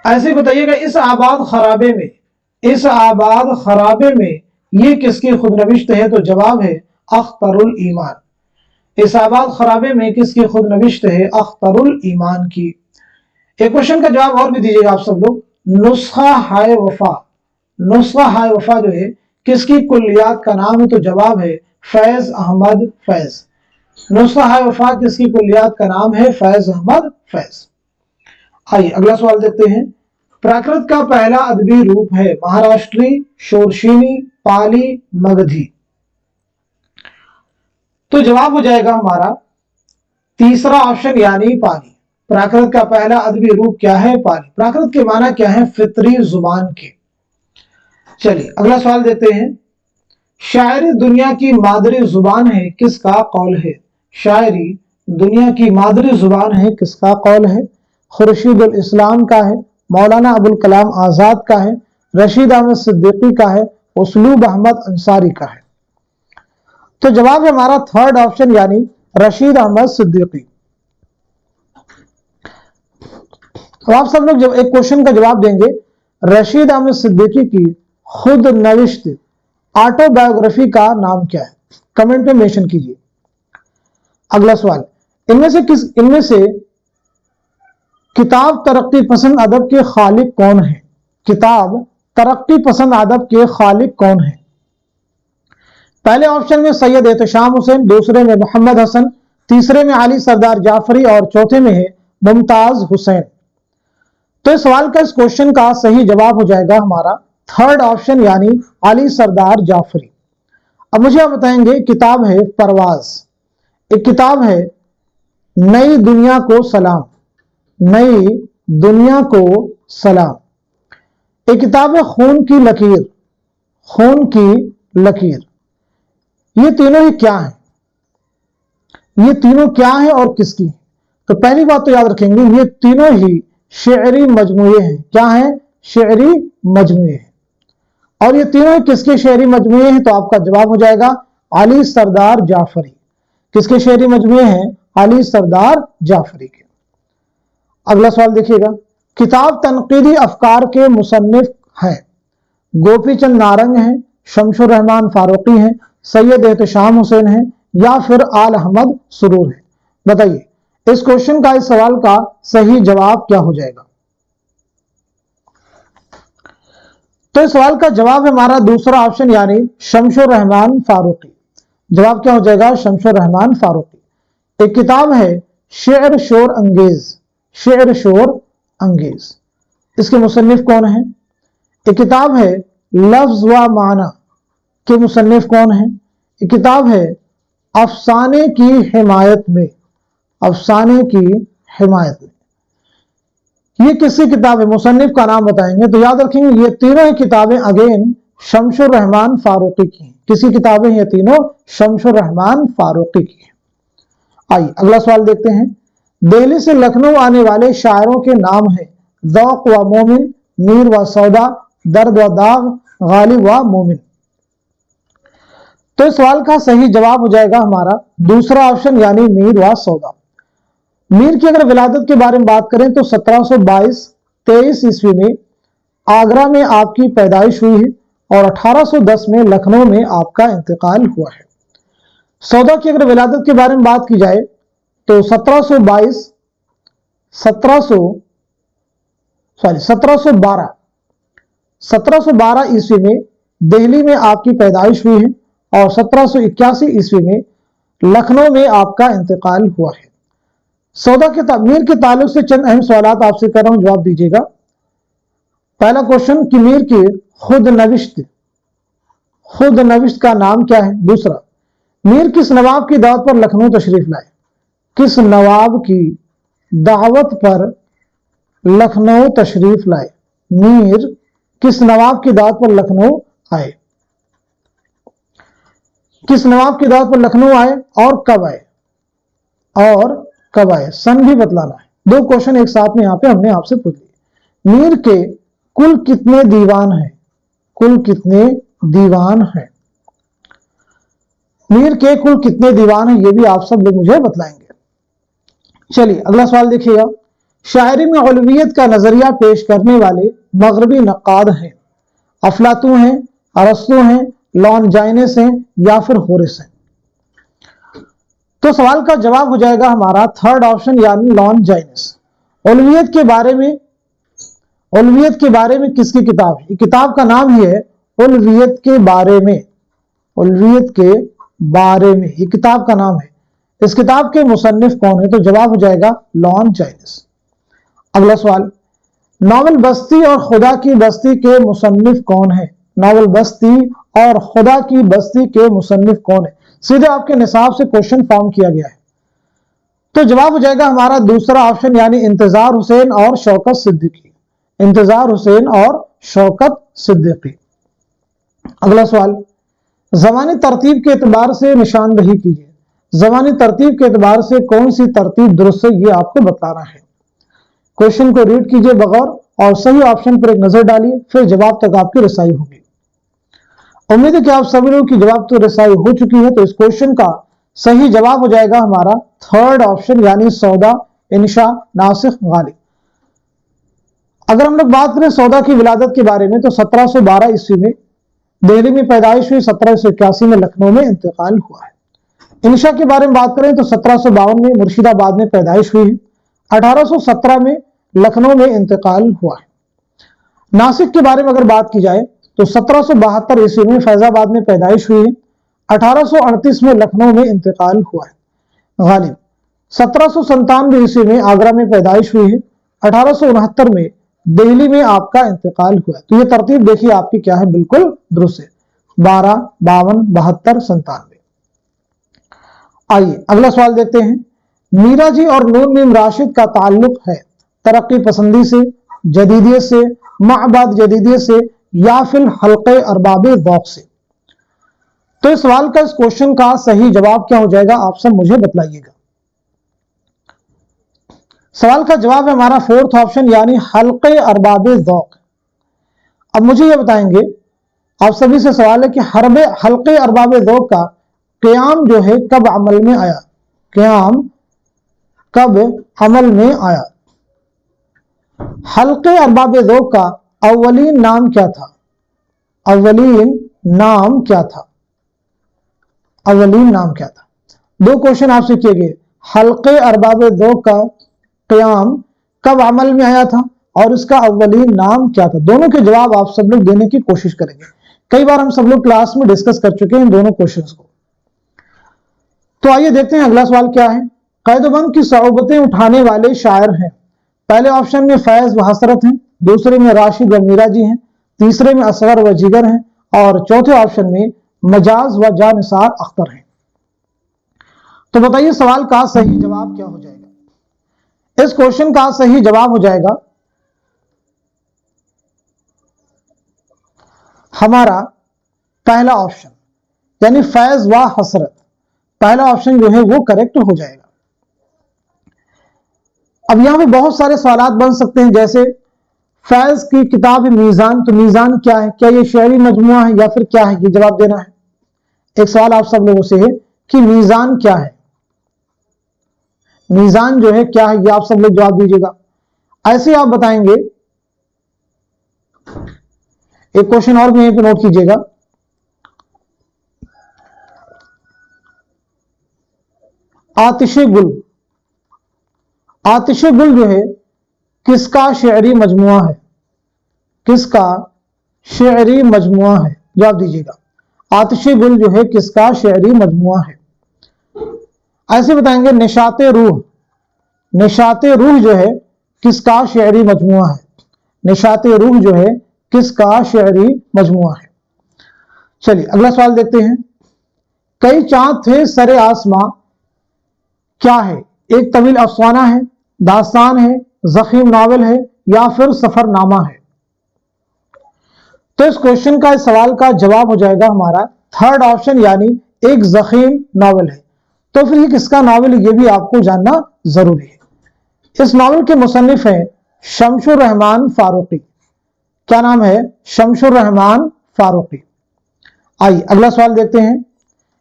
ऐसे बताइएगा इस आबाद खराबे में, इस आबाद खराबे में ये किसकी खुद नविश्त है? तो जवाब है अख्तरुल ईमान। इस आबाद खराबे में किसकी खुद नविश्त है? अख्तरुल ईमान की। एक क्वेश्चन का जवाब और भी दीजिएगा आप सब लोग। नुस्खा हाय वफा, नुस्खा हाय वफा जो है किसकी कुल्लियात का नाम है? तो जवाब है फैज अहमद फैज। नुस्खा हाय वफा किसकी कुल्लियात का नाम है? फैज अहमद फैज। आइए अगला सवाल देखते हैं। प्राकृत का पहला अदबी रूप है महाराष्ट्री, शोरशीनी, पाली, मगधी। तो जवाब हो जाएगा हमारा तीसरा ऑप्शन यानी पाली। प्राकृत का पहला अदबी रूप क्या है? पाली। प्राकृत के माना क्या है? फितरी जुबान के। चलिए अगला सवाल देते हैं। शायरी दुनिया की मादरी जुबान है, किसका कौल है? शायरी दुनिया की मादरी जुबान है, किसका कौल है? खुर्शीदुल इस्लाम का है, मौलाना अबुल कलाम आजाद का है, रशीद अहमद सिद्दीकी का है, उसलूब अहमद अंसारी का है। तो जवाब है हमारा थर्ड ऑप्शन यानी रशीद अहमद सिद्दीकी। तो आप सब लोग जब एक क्वेश्चन का जवाब देंगे, रशीद अहमद सिद्दीकी की खुद नविश्त ऑटोबायोग्राफी का नाम क्या है? कमेंट में मेंशन कीजिए। अगला सवाल, इनमें से किताब तरक्की पसंद अदब के खालिक कौन है? किताब तरक्की पसंद अदब के खालिक कौन है? पहले ऑप्शन में सैयद एहतशाम हुसैन, दूसरे में मोहम्मद हसन, तीसरे में अली सरदार जाफरी और चौथे में है मुमताज हुसैन। तो इस सवाल का, इस क्वेश्चन का सही जवाब हो जाएगा हमारा थर्ड ऑप्शन यानी अली सरदार जाफरी। अब मुझे आप बताएंगे, किताब है परवाज, एक किताब है नई दुनिया को सलाम, नई दुनिया को सलाम, एक किताब है खून की लकीर, खून की लकीर। ये तीनों ही क्या है? ये तीनों क्या है और किसकी? तो पहली बात तो याद रखेंगे, ये तीनों ही शेरी मजमूए हैं। क्या है? शेरी मजमूए हैं। और ये तीनों किसके शेरी मजमूए हैं? तो आपका जवाब हो जाएगा अली सरदार जाफरी। किसके शेरी मजमूए हैं? अली सरदार जाफरी के। अगला सवाल देखिएगा। किताब तनकीदी अफकार के मुसन्निफ हैं, गोपी चंद नारंग हैं, शमशुर रहमान फारूकी हैं, सैयद एहतशाम हुसैन हैं या फिर आल अहमद सुरूर है? बताइए इस क्वेश्चन का, इस सवाल का सही जवाब क्या हो जाएगा? तो इस सवाल का जवाब है हमारा दूसरा ऑप्शन यानी शमशुर रहमान फारूकी। जवाब क्या हो जाएगा? शमशुर रहमान फारूकी। एक किताब है शेर शोर अंगेज, शेर शोर अंगेज, इसके मुसन्निफ कौन है? एक किताब है लफ्ज व माना के मुसन्निफ कौन है? एक किताब है अफसाने की हिमायत में, अफसाने की हिमायत में। ये किसकी किताब है? मुसन्निफ का नाम बताएंगे। तो याद रखेंगे ये तीनों ही किताबें अगेन शमशुर रहमान फारूकी की हैं। किसी किताबें ये तीनों? शमशुर रहमान फारूकी की हैं। आइए अगला सवाल देखते हैं। दिल्ली से लखनऊ आने वाले शायरों के नाम है ज़ौक़ व मोमिन, मीर व सौदा, दर्द व दाग, गालिब व मोमिन। तो इस सवाल का सही जवाब हो जाएगा हमारा दूसरा ऑप्शन यानी मीर व सौदा। मीर की अगर विलादत के बारे में बात करें तो 1722-23 ईस्वी में आगरा में आपकी पैदाइश हुई है और 1810 में लखनऊ में आपका इंतकाल हुआ है। सौदा की अगर विलादत के बारे में बात की जाए तो 1712 ईस्वी में दिल्ली में आपकी पैदाइश हुई है और 1781 ईस्वी में लखनऊ में आपका इंतकाल हुआ है। सौदा के मीर के ताल्लुक से चंद अहम सवाल आपसे कर रहा हूं, जवाब दीजिएगा। पहला क्वेश्चन कि मीर की खुद नविश्त का नाम क्या है। दूसरा, मीर किस नवाब की दावत पर लखनऊ तशरीफ लाए। किस नवाब की दावत पर लखनऊ तशरीफ लाए। मीर किस नवाब की दावत पर लखनऊ आए। किस नवाब की दावत पर लखनऊ आए और कब आए, सन भी बतलाना है। दो क्वेश्चन एक साथ में यहां पे हमने आपसे पूछ लिए। मीर के कुल कितने दीवान हैं। मीर के कुल कितने दीवान हैं, ये भी आप सब लोग मुझे बतलाएंगे। चलिए अगला सवाल देखिएगा। शायरी में उलवियत का नजरिया पेश करने वाले मगरबी नक्काद हैं। अफलातून हैं, अरस्तू हैं, लॉन्जाइनस हैं या फिर होरिस हैं। तो सवाल का जवाब हो जाएगा हमारा थर्ड ऑप्शन यानी लॉन्जाइनस। उलवियत के बारे में किसकी किताब है। किताब का नाम ही है उलवियत के बारे में, ये किताब का नाम है। इस किताब के मुसन्निफ कौन है, तो जवाब हो जाएगा लॉन्जाइनस। अगला सवाल, नावल बस्ती और खुदा की बस्ती के मुसन्निफ कौन है। नावल बस्ती और खुदा की बस्ती के मुसन्निफ कौन है। सीधे आपके निसाब से क्वेश्चन फॉर्म किया गया है, तो जवाब हो जाएगा हमारा दूसरा ऑप्शन यानी इंतजार हुसैन और शौकत सिद्दीकी। अगला सवाल, ज़मानी तरतीब के एतबार से निशानदही कीजिए। ज़मानी तरतीब के एतबार से कौन सी तरतीब दुरुस्त है, ये आपको बताना है। क्वेश्चन को रीड कीजिए बगौर और सही ऑप्शन पर एक नजर डालिए, फिर जवाब तक आपकी रसाई होगी। उम्मीद है कि आप सभी लोगों की जवाब तो रसाई हो चुकी है। तो इस क्वेश्चन का सही जवाब हो जाएगा हमारा थर्ड ऑप्शन यानी सौदा, इंशा, नासिख, गालिब। अगर हम लोग बात करें सौदा की विलादत के बारे में तो 1712 ईस्वी में दिल्ली में पैदाइश हुई, 1781 में लखनऊ में इंतकाल हुआ है। इंशा के बारे में बात करें तो 1752 में मुर्शिदाबाद में पैदाइश हुई है, 1817 में लखनऊ में इंतकाल हुआ है। नासिक के बारे में अगर बात की जाए तो 1772 ईस्वी में फैजाबाद में पैदाइश हुई है, 1838 में लखनऊ में इंतकाल हुआ है। गालिब 1797 ईस्वी में आगरा में पैदाइश हुई है, 1869 में दिल्ली में आपका इंतकाल हुआ है। तो ये तरतीब देखिए आपकी क्या है, बिल्कुल दुरुस्त है, 12, 52, 72, 97। आइए अगला सवाल देखते हैं। मीरा जी और नून मीम राशिद का ताल्लुक है तरक्की पसंदी से, जदीदियत से, माबाद जदीदियत से या फिर हल्के अरबाबे ज़ौक़ से। तो इस सवाल का, इस क्वेश्चन का सही जवाब क्या हो जाएगा, आप सब मुझे बतलाइएगा। सवाल का जवाब है हमारा फोर्थ ऑप्शन यानी हल्के अरबाबे ज़ौक़। अब मुझे ये बताएंगे, आप सभी से सवाल है कि हल्के अरबाबे ज़ौक़ का क़याम जो है कब अमल में आया। क़याम कब अमल में आया। हल्के अरबाबे ज़ौक़ का अव्वलीन नाम क्या था। अव्वलीन नाम क्या था। दो क्वेश्चन आपसे किए गए, हल्के अरबाबे ज़ौक़ का क़याम कब अमल में आया था और इसका अव्वलीन नाम क्या था। दोनों के जवाब आप सब लोग देने की कोशिश करेंगे। कई बार हम सब लोग क्लास में डिस्कस कर चुके हैं इन दोनों क्वेश्चंस को। तो आइए देखते हैं अगला सवाल क्या है। क़ैदबंद की सऊबतें उठाने वाले शायर हैं। पहले ऑप्शन में फैज व हसरत हैं, दूसरे में राशिद व मीरा जी हैं, तीसरे में असगर व जिगर हैं और चौथे ऑप्शन में मजाज व जानिसार अख्तर हैं। तो बताइए सवाल का सही जवाब क्या हो जाएगा। इस क्वेश्चन का सही जवाब हो जाएगा हमारा पहला ऑप्शन यानी फैज व हसरत। पहला ऑप्शन जो है वो करेक्ट हो जाएगा। अब यहां पे बहुत सारे सवाल बन सकते हैं, जैसे फैज की किताब मीजान, तो मीजान क्या है, क्या ये शेरी मजमुआ है या फिर क्या है, ये जवाब देना है। एक सवाल आप सब लोगों से है कि मीजान क्या है। मीजान जो है क्या है, ये आप सब लोग जवाब दीजिएगा। ऐसे आप बताएंगे। एक क्वेश्चन और भी यहीं पे नोट कीजिएगा। आतिश गुल, आतिश गुल जो है किसका शेरी मजमुआ है, किसका शेरी मजमुआ है, जवाब दीजिएगा। आतिश गुल जो है किसका शेरी मजमुआ है। ऐसे बताएंगे निशाते रूह, निशाते रूह जो है किसका शेरी मजमुआ है, निशाते रूह जो है किसका शेरी मजमुआ है। चलिए अगला सवाल देखते हैं। कई चांद थे सरे आसमां क्या है, एक तवील अफसाना है, दास्तान है, जखीम नावल है या फिर सफरनामा है। तो इस क्वेश्चन का, इस सवाल का जवाब हो जाएगा हमारा थर्ड ऑप्शन, यानी एक जखीम नावल है। तो फिर ये किसका नावल है, ये भी आपको जानना जरूरी है। इस नावल के मुसन्निफ हैं शमशुर रहमान फारूकी। क्या नाम है, शमशुर रहमान फारूकी। आइए अगला सवाल देखते हैं।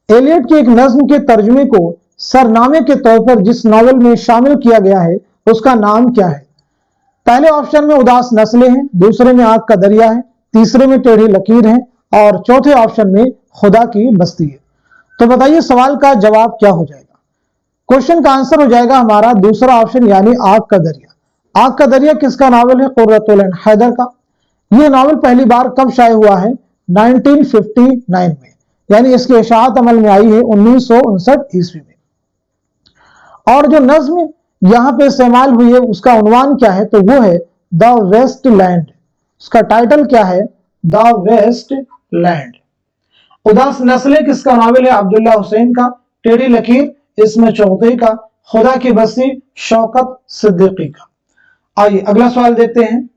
एलियट की एक नज्म के तर्जुमे को सरनामे के तौर पर जिस नावल में शामिल किया गया है उसका नाम क्या है। पहले ऑप्शन में उदास नस्लें हैं, दूसरे में आग का दरिया है, तीसरे में टेढ़ी लकीर है और चौथे ऑप्शन में खुदा की बस्ती है। तो बताइए सवाल का जवाब क्या हो जाएगा। क्वेश्चन का आंसर हो जाएगा हमारा दूसरा ऑप्शन, यानी आग का दरिया। आग का दरिया किसका नावल है, कुर्रतुल ऐन हैदर का। यह नावल पहली बार कब शाये हुआ है, 1959 में, यानी इसकी इशाअत अमल में आई है 1959 ईस्वी में। और जो नज्म यहां पे इस्तेमाल हुई है उसका उन्वान क्या है, तो वो है द वेस्ट लैंड। उसका टाइटल क्या है, द वेस्ट लैंड। उदास नस्लें किसका नावल है, अब्दुल्ला हुसैन का। टेढ़ी लकीर इसमें चौथे का। खुदा की बस्ती शौकत सिद्दीकी का। आइए अगला सवाल देखते हैं।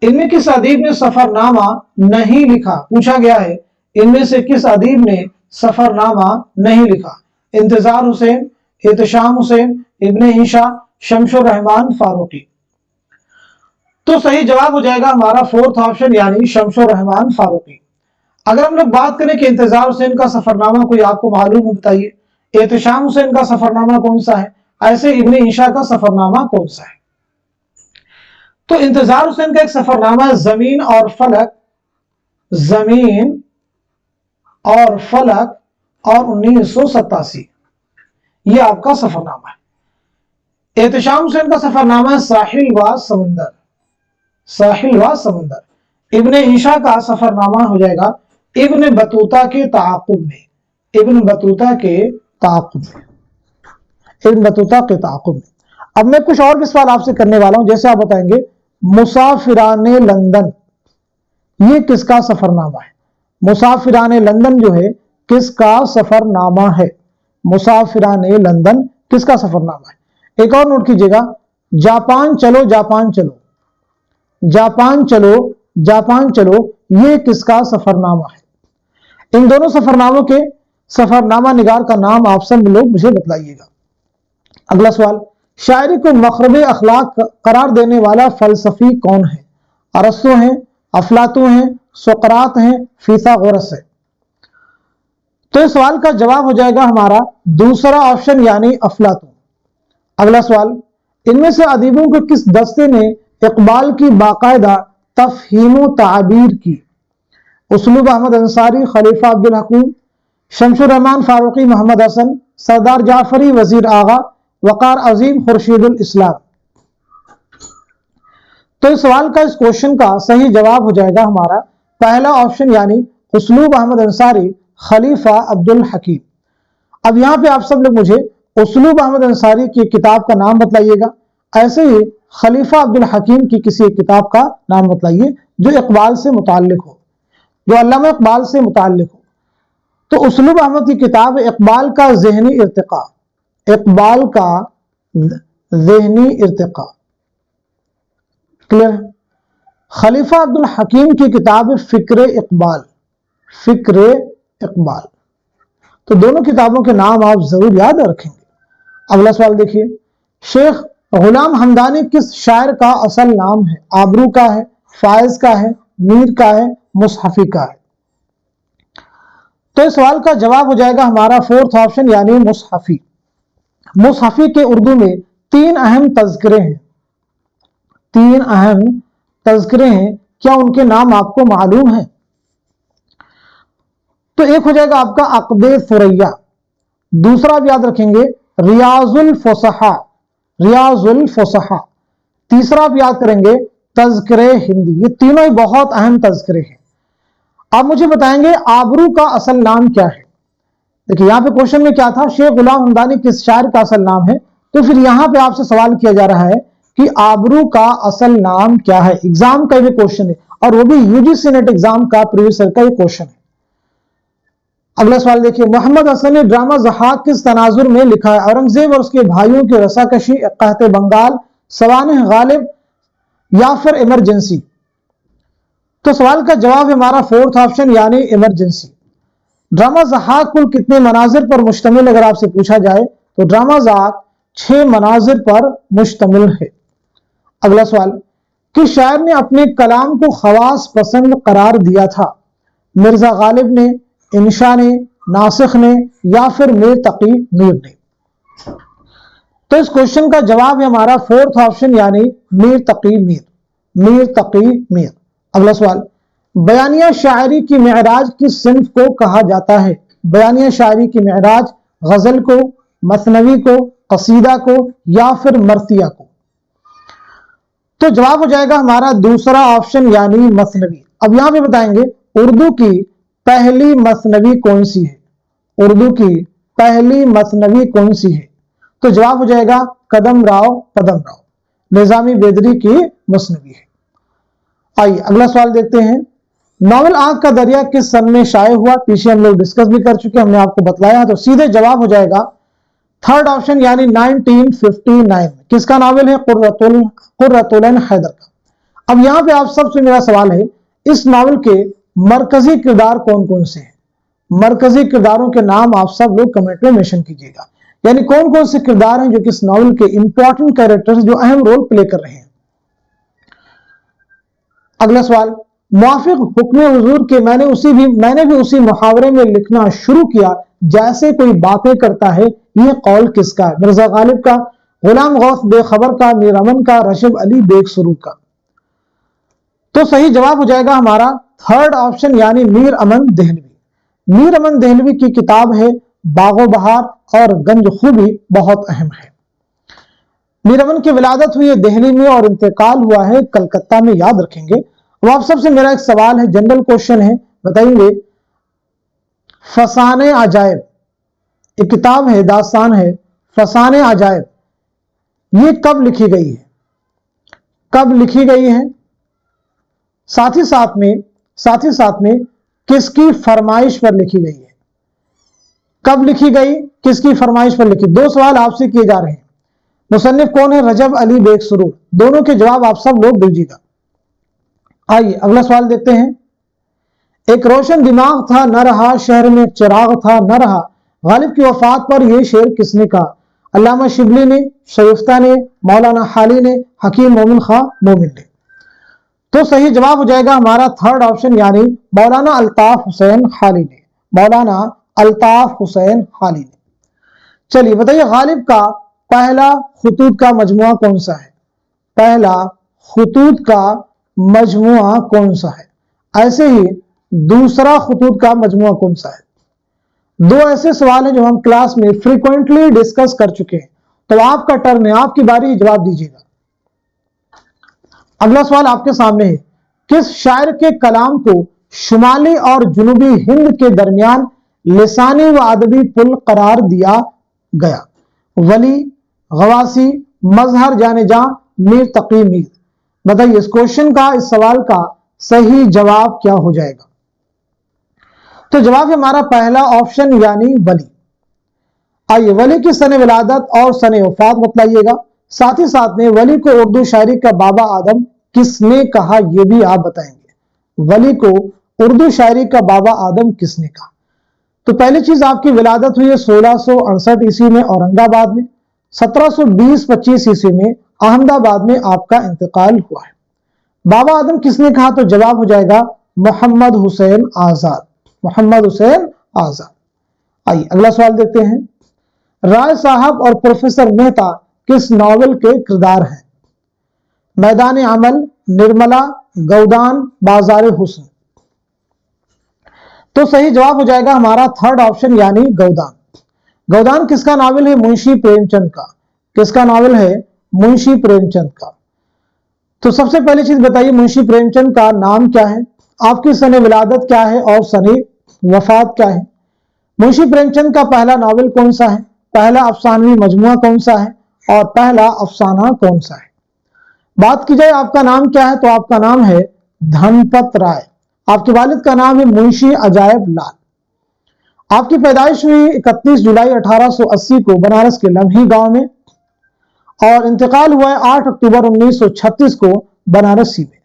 इनमें किस अदीब ने सफरनामा नहीं लिखा, पूछा गया है इनमें से किस अदीब ने सफरनामा नहीं लिखा। इंतजार हुसैन, एहतशाम हुसैन, इब्ने ईशा, शमशुर रहमान फारूकी। तो सही जवाब हो जाएगा हमारा फोर्थ ऑप्शन, यानी शमशुर रहमान फारूकी। अगर हम लोग बात करें कि इंतजार हुसैन का सफरनामा कोई आपको मालूम हो बताइए, एहतशाम हुसैन का सफरनामा कौन सा है, ऐसे इब्ने ईशा का सफरनामा कौन सा है। तो इंतजार हुसैन का एक सफरनामा है जमीन और फलक, जमीन और फलक और 1987, यह आपका सफरनामा है। एहतशाम हुसैन का सफरनामा है साहिल व समंदर, साहिल व समंदर। इब्ने ईशा का सफरनामा हो जाएगा इब्न बतूता के ताक़ुब में, इब्न बतूता के ताक़ुब में, इब्न बतूता के ताक़ुब में। अब मैं कुछ और भी सवाल आपसे करने वाला हूं। जैसे आप बताएंगे मुसाफिराने लंदन, ये किसका सफरनामा है। मुसाफिराने लंदन जो है किसका सफरनामा है, मुसाफिराने लंदन किसका सफरनामा है। एक और नोट कीजिएगा, जापान चलो जापान चलो, जापान चलो जापान चलो, ये किसका सफरनामा है। इन दोनों सफरनामों के सफरनामा निगार का नाम आप सब लोग मुझे बतलाइएगा। अगला सवाल, शायरी को मखरबे अखलाक करार देने वाला फलसफी कौन है। अरस्तु हैं, अफलातू हैं, सुकरात हैं, फीथागोरस है। तो इस सवाल का जवाब हो जाएगा हमारा दूसरा ऑप्शन, यानी अफलातू। अगला सवाल, इनमें से अदीबों के किस दस्ते ने इकबाल की बाकायदा तफहीम ताबीर की। उसलूब अहमद अंसारी, खलीफा अब्दुल हकीम, शमशुर रहमान फारूकी, मोहम्मद हसन, सरदार जाफरी, वजीर आगा, वकार अजीम, खुर्शीदुल इस्लाम। तो इस सवाल का, इस क्वेश्चन का सही जवाब हो जाएगा हमारा पहला ऑप्शन, यानी उसलूब अहमद अंसारी, खलीफा अब्दुल हकीम। अब यहां पे आप सब लोग मुझे उसलूब अहमद अंसारी की किताब का नाम बतलाइएगा, ऐसे ही खलीफा अब्दुल हकीम की किसी एक किताब का नाम बतलाइए जो इकबाल से मुताल्लिक हो, जो अल्लामा इकबाल से मुताल्लिक हो। तो उसलूब अहमद की किताब इकबाल का ज़हनी इर्तिका, इकबाल का ज़हनी इर्तिका, क्लियर। खलीफा अब्दुल हकीम की किताब फिक्र इकबाल, फिक्र इकबाल। तो दोनों किताबों के नाम आप जरूर याद रखेंगे। अगला सवाल देखिए, शेख गुलाम हमदानी किस शायर का असल नाम है। आबरू का है, फायज का है, मीर का है, मुसहफी का है। तो इस सवाल का जवाब हो जाएगा हमारा फोर्थ ऑप्शन, यानी मुसहफी। मुसहफ़ी के उर्दू में 3 अहम तज़किरे हैं, 3 अहम तज़किरे हैं, क्या उनके नाम आपको मालूम है? तो एक हो जाएगा आपका अक़्द सुरैया, दूसरा आप याद रखेंगे रियाजुल फुसहा, रियाजुल फुसहा, तीसरा आप याद करेंगे तज़किरे हिंदी। ये तीनों ही बहुत अहम तज़किरे हैं। आप मुझे बताएंगे आबरू का असल नाम क्या है? देखिए यहां पे क्वेश्चन में क्या था, शेख गुलाम हमदानी किस शायर का असल नाम है, तो फिर यहां पे आपसे सवाल किया जा रहा है कि आबरू का असल नाम क्या है। एग्जाम का ये क्वेश्चन है और वो भी यूजीसी नेट एग्जाम का प्रीवियस ईयर का ये क्वेश्चन है। अगला सवाल देखिए, मोहम्मद हसन ने ड्रामा ज़हाक किस तनाजुर में लिखा है? औरंगजेब और उसके भाइयों की रसाकशी, कहते बंगाल, सवानह गालिब या फिर इमरजेंसी? तो सवाल का जवाब है हमारा फोर्थ ऑप्शन यानी इमरजेंसी। ड्रामा ज़हाक कुल कितने मनाजिर पर मुश्तमिल अगर आपसे पूछा जाए तो ड्रामा ज़हाक 6 मनाजिर पर मुश्तमिल है। अगला सवाल, किस शायर ने अपने कलाम को खवास पसंद करार दिया था? मिर्जा गालिब ने, इंशा ने, नासिख ने या फिर मीर तकी मीर ने? तो इस क्वेश्चन का जवाब है हमारा फोर्थ ऑप्शन यानी मीर तकी मीर, मीर तकी मीर। अगला सवाल, बयानिया शायरी की मेराज किस सिन्फ को कहा जाता है? बयानिया शायरी की मेराज गजल को, मसनवी को, कसीदा को या फिर मरसिया को? तो जवाब हो जाएगा हमारा दूसरा ऑप्शन यानी मसनवी। अब यहां पे बताएंगे उर्दू की पहली मसनवी कौन सी है? उर्दू की पहली मसनवी कौन सी है? तो जवाब हो जाएगा कदम राव पदम राव, निजामी बेदरी की मसनवी है। आइए अगला सवाल देखते हैं। नॉवल आंख का दरिया किस सन में शाये हुआ? पीछे हम लोग डिस्कस भी कर चुके, हमने आपको बतलाया, तो सीधे जवाब हो जाएगा थर्ड ऑप्शन यानी 1959। किसका नॉवल है? कुर्रतुल हैदर का। अब यहां पे आप सबसे मेरा सवाल है, इस नॉवल के मरकजी किरदार कौन कौन से हैं? मरकजी किरदारों के नाम आप सब लोग कमेंट में मेंशन कीजिएगा, यानी कौन कौन से किरदार हैं जो कि इस नॉवल के इंपॉर्टेंट कैरेक्टर्स जो अहम रोल प्ले कर रहे हैं। अगला सवाल, मुआफिक हुक्म हुजूर के मैंने भी उसी मुहावरे में लिखना शुरू किया जैसे कोई बातें करता है, यह कौल किसका है? मिर्जा गालिब का, गुलाम गौस बेखबर का, मीर अमन का, रशद अली बेगसुरू का? तो सही जवाब हो जाएगा हमारा थर्ड ऑप्शन यानी मीर अमन देहलवी। मीर अमन देहलवी की किताब है बागो बहार और गंज खूबी बहुत अहम है। मीर अमन की विलादत हुई है दिल्ली में और इंतकाल हुआ है कलकत्ता में, याद रखेंगे। अब आप सबसे मेरा एक सवाल है, जनरल क्वेश्चन है, बताएंगे फसाने अजायब, एक किताब है, दास्तान है, फसाने अजायब, ये कब लिखी गई है? कब लिखी गई है? साथ ही साथ में किसकी फरमाइश पर लिखी गई है? कब लिखी गई, किसकी फरमाइश पर लिखी? दो सवाल आपसे किए जा रहे हैं। मुसन्निफ कौन है? रजब अली बेगसुरू। दोनों के जवाब आप सब लोग दीजिएगा। आइए अगला सवाल देखते हैं। एक रोशन दिमाग था न रहा, शहर में चिराग था न रहा, गालिब की वफात पर यह शेर किसने कहा? अल्लामा शिबली ने, शगुफ्ता ने, मौलाना हाली ने, हकीम मोमिन खां मोमिन ने? तो सही जवाब हो जाएगा हमारा थर्ड ऑप्शन यानी मौलाना अल्ताफ हुसैन हाली ने, मौलाना अल्ताफ हुसैन हाली ने। चलिए बताइए गालिब का पहला खुतूत का मजमुआ कौन सा है? पहला खुतूत का मजमुआ कौन सा है? ऐसे ही दूसरा खुतूत का मजमुआ कौन सा है? दो ऐसे सवाल हैं जो हम क्लास में फ्रीक्वेंटली डिस्कस कर चुके हैं, तो आपका टर्न है, आपकी बारी, जवाब दीजिएगा। अगला सवाल आपके सामने है, किस शायर के कलाम को शुमाली और जुनूबी हिंद के दरमियान लिसानी व अदबी पुल करार दिया गया? वली, गवासी, मजहर जाने जा, मीर तकी मीर? बताइए इस क्वेश्चन का, इस सवाल का सही जवाब क्या हो जाएगा? तो जवाब है हमारा पहला ऑप्शन यानी वली। आइए वली की सने विलादत और सने वफात बतलाइएगा, साथ ही साथ में वली को उर्दू शायरी का बाबा आदम किसने कहा यह भी आप बताएंगे। वली को उर्दू शायरी का बाबा आदम किसने कहा? तो पहली चीज आपकी विलादत हुई है 1668 ईस्वी में औरंगाबाद में, 1720-25 ईस्वी में अहमदाबाद में आपका इंतकाल हुआ है। बाबा आदम किसने कहा? तो जवाब हो जाएगा मोहम्मद हुसैन आजाद, मोहम्मद हुसैन आजाद। आइए अगला सवाल देखते हैं। राय साहब और प्रोफेसर मेहता किस नॉवल के किरदार हैं? मैदान अमल, निर्मला, गौदान, बाजार हुस्न। तो सही जवाब हो जाएगा हमारा थर्ड ऑप्शन यानी गौदान। गौदान किसका नावल है? मुंशी प्रेमचंद का। किसका नावल है? मुंशी प्रेमचंद का। तो सबसे पहली चीज बताइए, मुंशी प्रेमचंद का नाम क्या है, आपकी सने विलादत क्या है और सने वफात क्या है? मुंशी प्रेमचंद का पहला नावल कौन सा है? पहला अफसानवी मजमुआ कौन सा है और पहला अफसाना कौन सा है? बात की जाए आपका नाम क्या है, तो आपका नाम है धनपत राय। आपके वालिद का नाम है मुंशी अजायब लाल। आपकी पैदाइश हुई 31 जुलाई 1880 को बनारस के लम्ही गांव में और इंतकाल हुआ है 8 अक्टूबर 1936 को बनारसी में।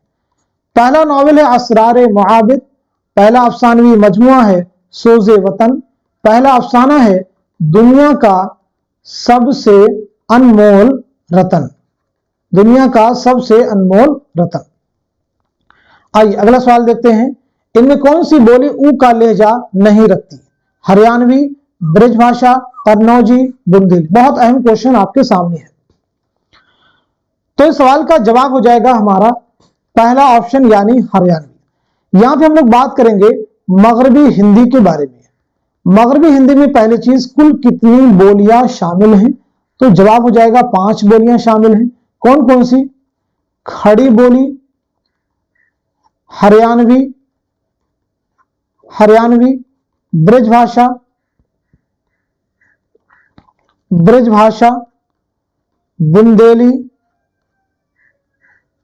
पहला नॉवेल है असरार मुआबिद, पहला अफसानवी मजमुआ है सोज़े वतन, पहला अफसाना है दुनिया का सबसे अनमोल रतन। दुनिया का सबसे अनमोल रतन। आइए अगला सवाल देखते हैं, इनमें कौन सी बोली ऊ का लहजा नहीं रखती? हरियाणवी, ब्रजभाषा, कन्नौजी, बुंदेली। बहुत अहम क्वेश्चन आपके सामने है। तो इस सवाल का जवाब हो जाएगा हमारा पहला ऑप्शन यानी हरियाणवी। यहां पे हम लोग बात करेंगे मगरबी हिंदी के बारे में। मगरबी हिंदी में पहली चीज कुल कितनी बोलियां शामिल हैं? तो जवाब हो जाएगा 5 बोलियां शामिल हैं। कौन कौन सी? खड़ी बोली, हरियाणवी, ब्रजभाषा,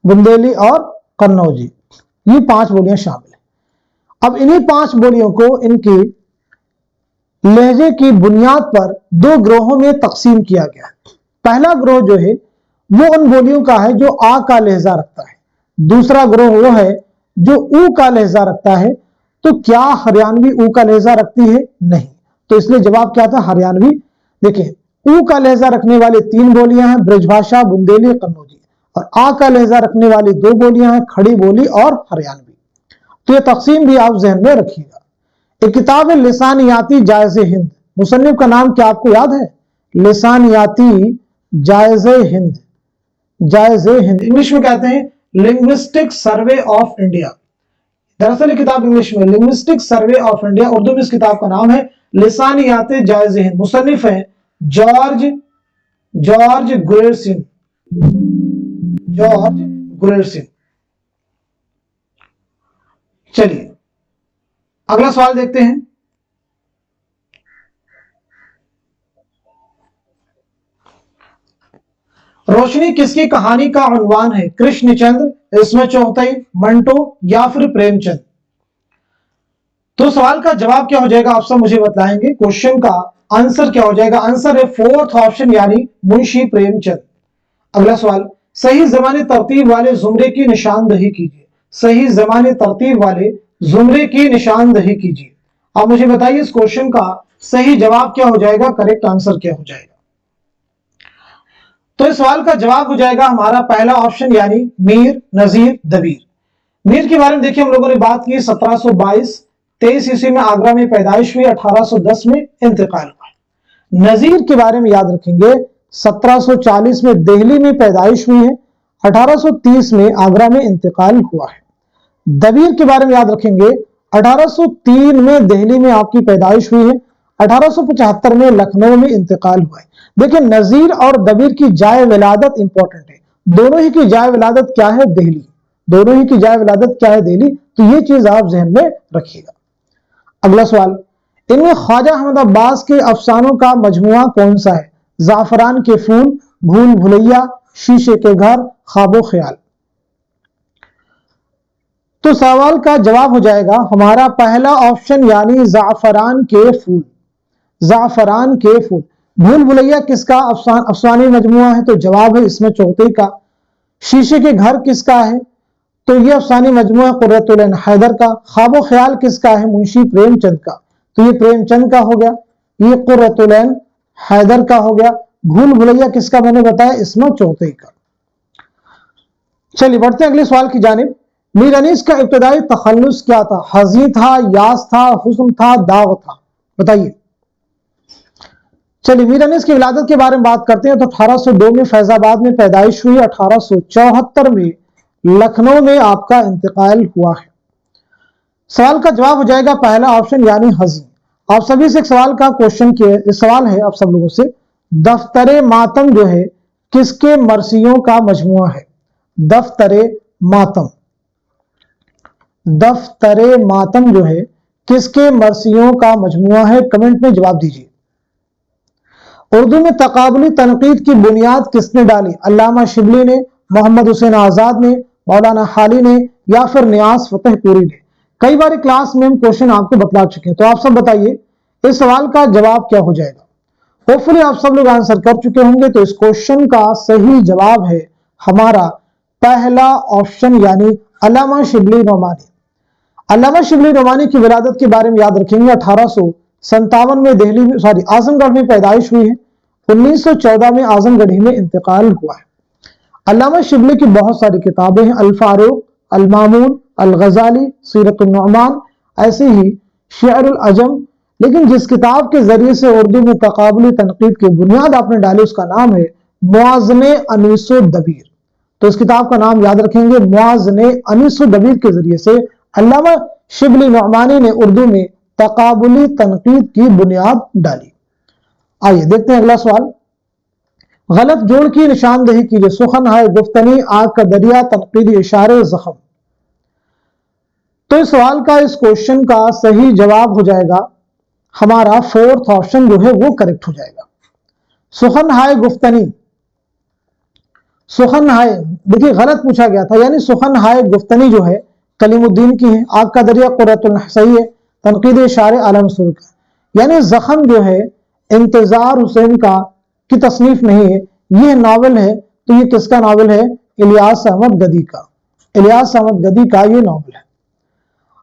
बुंदेली और कन्नौजी। ये 5 बोलियां शामिल हैं। अब इन्हीं 5 बोलियों को इनकी लहजे की बुनियाद पर 2 ग्रोहों में तकसीम किया गया है। पहला ग्रोह जो है वो उन बोलियों का है जो आ का लहजा रखता है। दूसरा ग्रोह वो है जो ऊ का लहजा रखता है। तो क्या हरियाणवी ऊ का लहजा रखती है? नहीं। तो इसलिए जवाब क्या था? हरियाणवी। देखिए ऊ का लहजा रखने वाली 3 बोलियां हैं, ब्रजभाषा, बुंदेली, कन्नौजी, और आ का लहजा रखने वाली 2 बोलियां हैं, खड़ी बोली और हरियाणवी। तो ये तकसीम भी आप जहन में रखिएगा। एक किताब है लिसानियाती जायज़े हिंद। मुसन्निफ का नाम क्या आपको याद है? लिसानियाती जायज़े हिंद। इंग्लिश में कहते हैं लिंग्विस्टिक सर्वे ऑफ इंडिया। दरअसल ये किताब इंग्लिश में linguistic survey of India, Urdu में इस किताब का नाम है लिसानियाते जायज़े हिंद। मुसन्निफ है जॉर्ज गुरेरसिन। चलिए अगला सवाल देखते हैं। रोशनी किसकी कहानी का उन्वान है? कृष्णचंद्र, इस्मत चुगताई, मंटो या फिर प्रेमचंद? तो सवाल का जवाब क्या हो जाएगा आप सब मुझे बताएंगे। क्वेश्चन का आंसर क्या हो जाएगा? आंसर है 4th ऑप्शन यानी मुंशी प्रेमचंद। अगला सवाल, सही ज़मानी तरतीब वाले जुमरे की निशानदही कीजिए। सही ज़मानी तरतीब वाले जुमरे की निशानदही कीजिए। आप मुझे बताइए इस क्वेश्चन का सही जवाब क्या हो जाएगा, करेक्ट आंसर क्या हो जाएगा? तो इस सवाल का जवाब हो जाएगा हमारा पहला ऑप्शन यानी मीर नजीर दबीर। मीर के बारे में देखिए हम लोगों ने बात की 1722, 23 ईस्वी में आगरा में पैदाइश हुई, 1810 में इंतकाल हुआ। नजीर के बारे में याद रखेंगे 1740 में दिल्ली में पैदाइश हुई है, 1830 में आगरा में इंतकाल हुआ है। दबीर के बारे में याद रखेंगे 1803 में दिल्ली में आपकी पैदाइश हुई है, 1875 में लखनऊ में इंतकाल हुआ है। देखिए नजीर और दबीर की जाए विलादत इंपॉर्टेंट है। दोनों ही की जाए विलादत क्या है? दिल्ली। दोनों ही की जाए विलादत क्या है? दिल्ली। तो ये चीज आप जहन में रखिएगा। अगला सवाल, इनमें ख्वाजा अहमद अब्बास के अफसानों का मजमुआ कौन सा है? जाफरान के फूल, भूल भुलैया, शीशे के घर, ख्वाबो ख्याल। तो सवाल का जवाब हो जाएगा हमारा पहला ऑप्शन यानी जाफरान के फूल। जाफरान के फूल। भूल भुलैया किसका अफसानी मजमुआ है? तो जवाब है इसमें चौथी का। शीशे के घर किसका है? तो ये अफसानी मजमुआ कुर्रतुल ऐन हैदर का। ख्वाबो ख्याल किसका है? मुंशी प्रेमचंद का। तो ये प्रेमचंद का हो गया, ये कुर्रतुल ऐन हैदर का हो गया। भूल भुलैया किसका मैंने बताया? इसमें चौथी का। चलिए बढ़ते हैं अगले सवाल की जानिब। मीर अनीस का इब्तदाई तखल्लुस क्या था? हज़ी था, यास था, हुस्न था, दाग था? बताइए। चलिए मीर अनीस की विलादत के बारे में बात करते हैं। तो 1802 में फैजाबाद में पैदाइश हुई, 1874 में लखनऊ में आपका इंतकाल हुआ है। सवाल का जवाब हो जाएगा पहला ऑप्शन यानी हजी। आप सभी से एक सवाल का क्वेश्चन किया, सवाल है आप सब लोगों से, दफ्तरे मातम जो है किसके मरसियों का मजमुआ है? दफ्तरे मातम, दफ्तरे मातम जो है किसके मरसियों का मजमुआ है? कमेंट में जवाब दीजिए। उर्दू में तकाबुली तनकीद की बुनियाद किसने डाली? अल्लामा शिबली ने, मोहम्मद हुसैन आजाद ने, मौलाना हाली ने, या फिर नियाज फतेहपुरी ने? कई बार क्लास में हम क्वेश्चन आपको बतला चुके हैं, तो आप सब बताइए इस सवाल का जवाब क्या हो जाएगा? होपफुली आप सब लोग आंसर कर चुके होंगे। तो इस क्वेश्चन का सही जवाब है हमारा पहला ऑप्शन यानी अल्लामा शिबली नोमानी। अल्लामा शिबली नोमानी की विलादत के बारे में याद रखेंगे। 1857 में दिल्ली में आजमगढ़ में पैदाइश हुई है, 1914 में आजमगढ़ी में इंतकाल हुआ है। अल्लामा शिबली की बहुत सारी किताबें हैं, अल फारूक, अल मामून, अल गजाली, सीरत नुमान, ऐसे ही शेअरुल अजम। लेकिन जिस किताब के जरिए से उर्दू में तकाबुली तनकीद की बुनियाद आपने डाली उसका नाम है मुआज़ने अनीसो दबीर। तो इस किताब का नाम याद रखेंगे, मुआज़ने अनीसो दबीर के जरिए से अल्लामा शिबली नोमानी ने उर्दू में तकाबुली तनकीद की बुनियाद डाली। आइए देखते हैं अगला सवाल। गलत जोड़ की निशानदेही कीजिए। सुखन है गुफ्तनी, आग का दरिया, तनकीदी इशारे, जख्म। तो इस सवाल का, इस क्वेश्चन का सही जवाब हो जाएगा हमारा फोर्थ ऑप्शन जो है वो करेक्ट हो जाएगा। सुखन हाय गुफ्तनी, सुखन हाय देखिए गलत पूछा गया था, यानी सुखन हाय गुफ्तनी जो है कलीमुद्दीन की है, आग का दरिया कुर्रतुल सही है, तनकीद इशारे आलम सुर का, यानी जख्म जो है इंतजार हुसैन का की तसनीफ नहीं है, यह नावल है। तो ये किसका नावल है? इलियास अहमद गदी का, इलियास अहमद गदी का ये नावल है।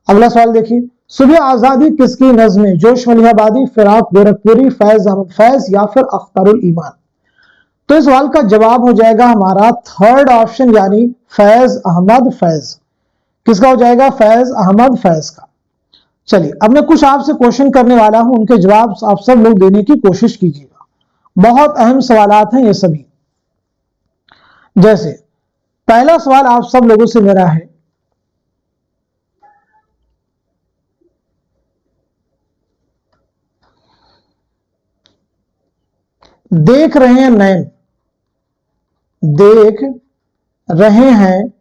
अगला सवाल देखिए, सुबह आजादी किसकी नज्म है? जोश मलिहाबादी, फिराक गोरखपुरी, फैज अहमद फैज, या फिर अख्तरुल ईमान? तो इस सवाल का जवाब हो जाएगा हमारा थर्ड ऑप्शन यानी फैज अहमद फैज। किसका हो जाएगा? फैज अहमद फैज का। चलिए अब मैं कुछ आपसे क्वेश्चन करने वाला हूं, उनके जवाब आप सब लोग देने की कोशिश कीजिएगा। बहुत अहम सवालात हैं ये सभी। जैसे पहला सवाल आप सब लोगों से मेरा है, देख रहे हैं नैन, देख रहे हैं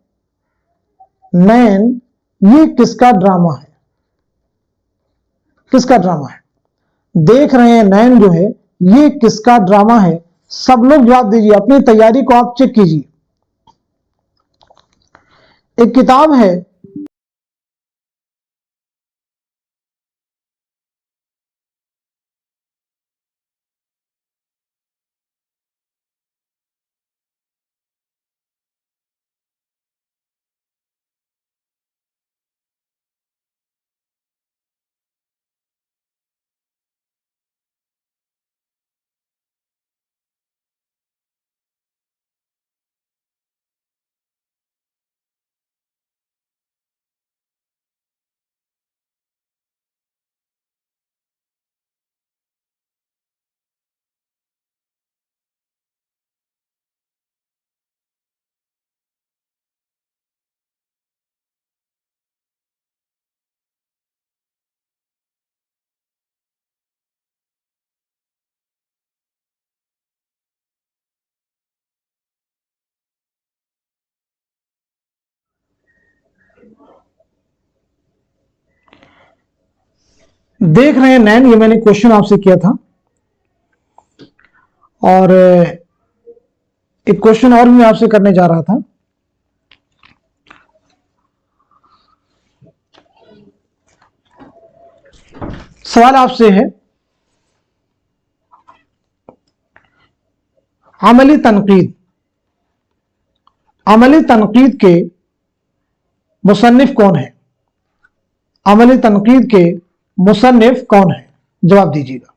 नैन, ये किसका ड्रामा है? किसका ड्रामा है? देख रहे हैं नैन जो है ये किसका ड्रामा है? सब लोग जवाब दीजिए, अपनी तैयारी को आप चेक कीजिए। एक किताब है देख रहे हैं नैन, ये मैंने क्वेश्चन आपसे किया था। और एक क्वेश्चन और मैं आपसे करने जा रहा था। सवाल आपसे है, अमली तनकीद, अमली तनकीद के मुसन्निफ कौन है? अमली तनकीद के मुसन्निफ कौन है? जवाब दीजिएगा।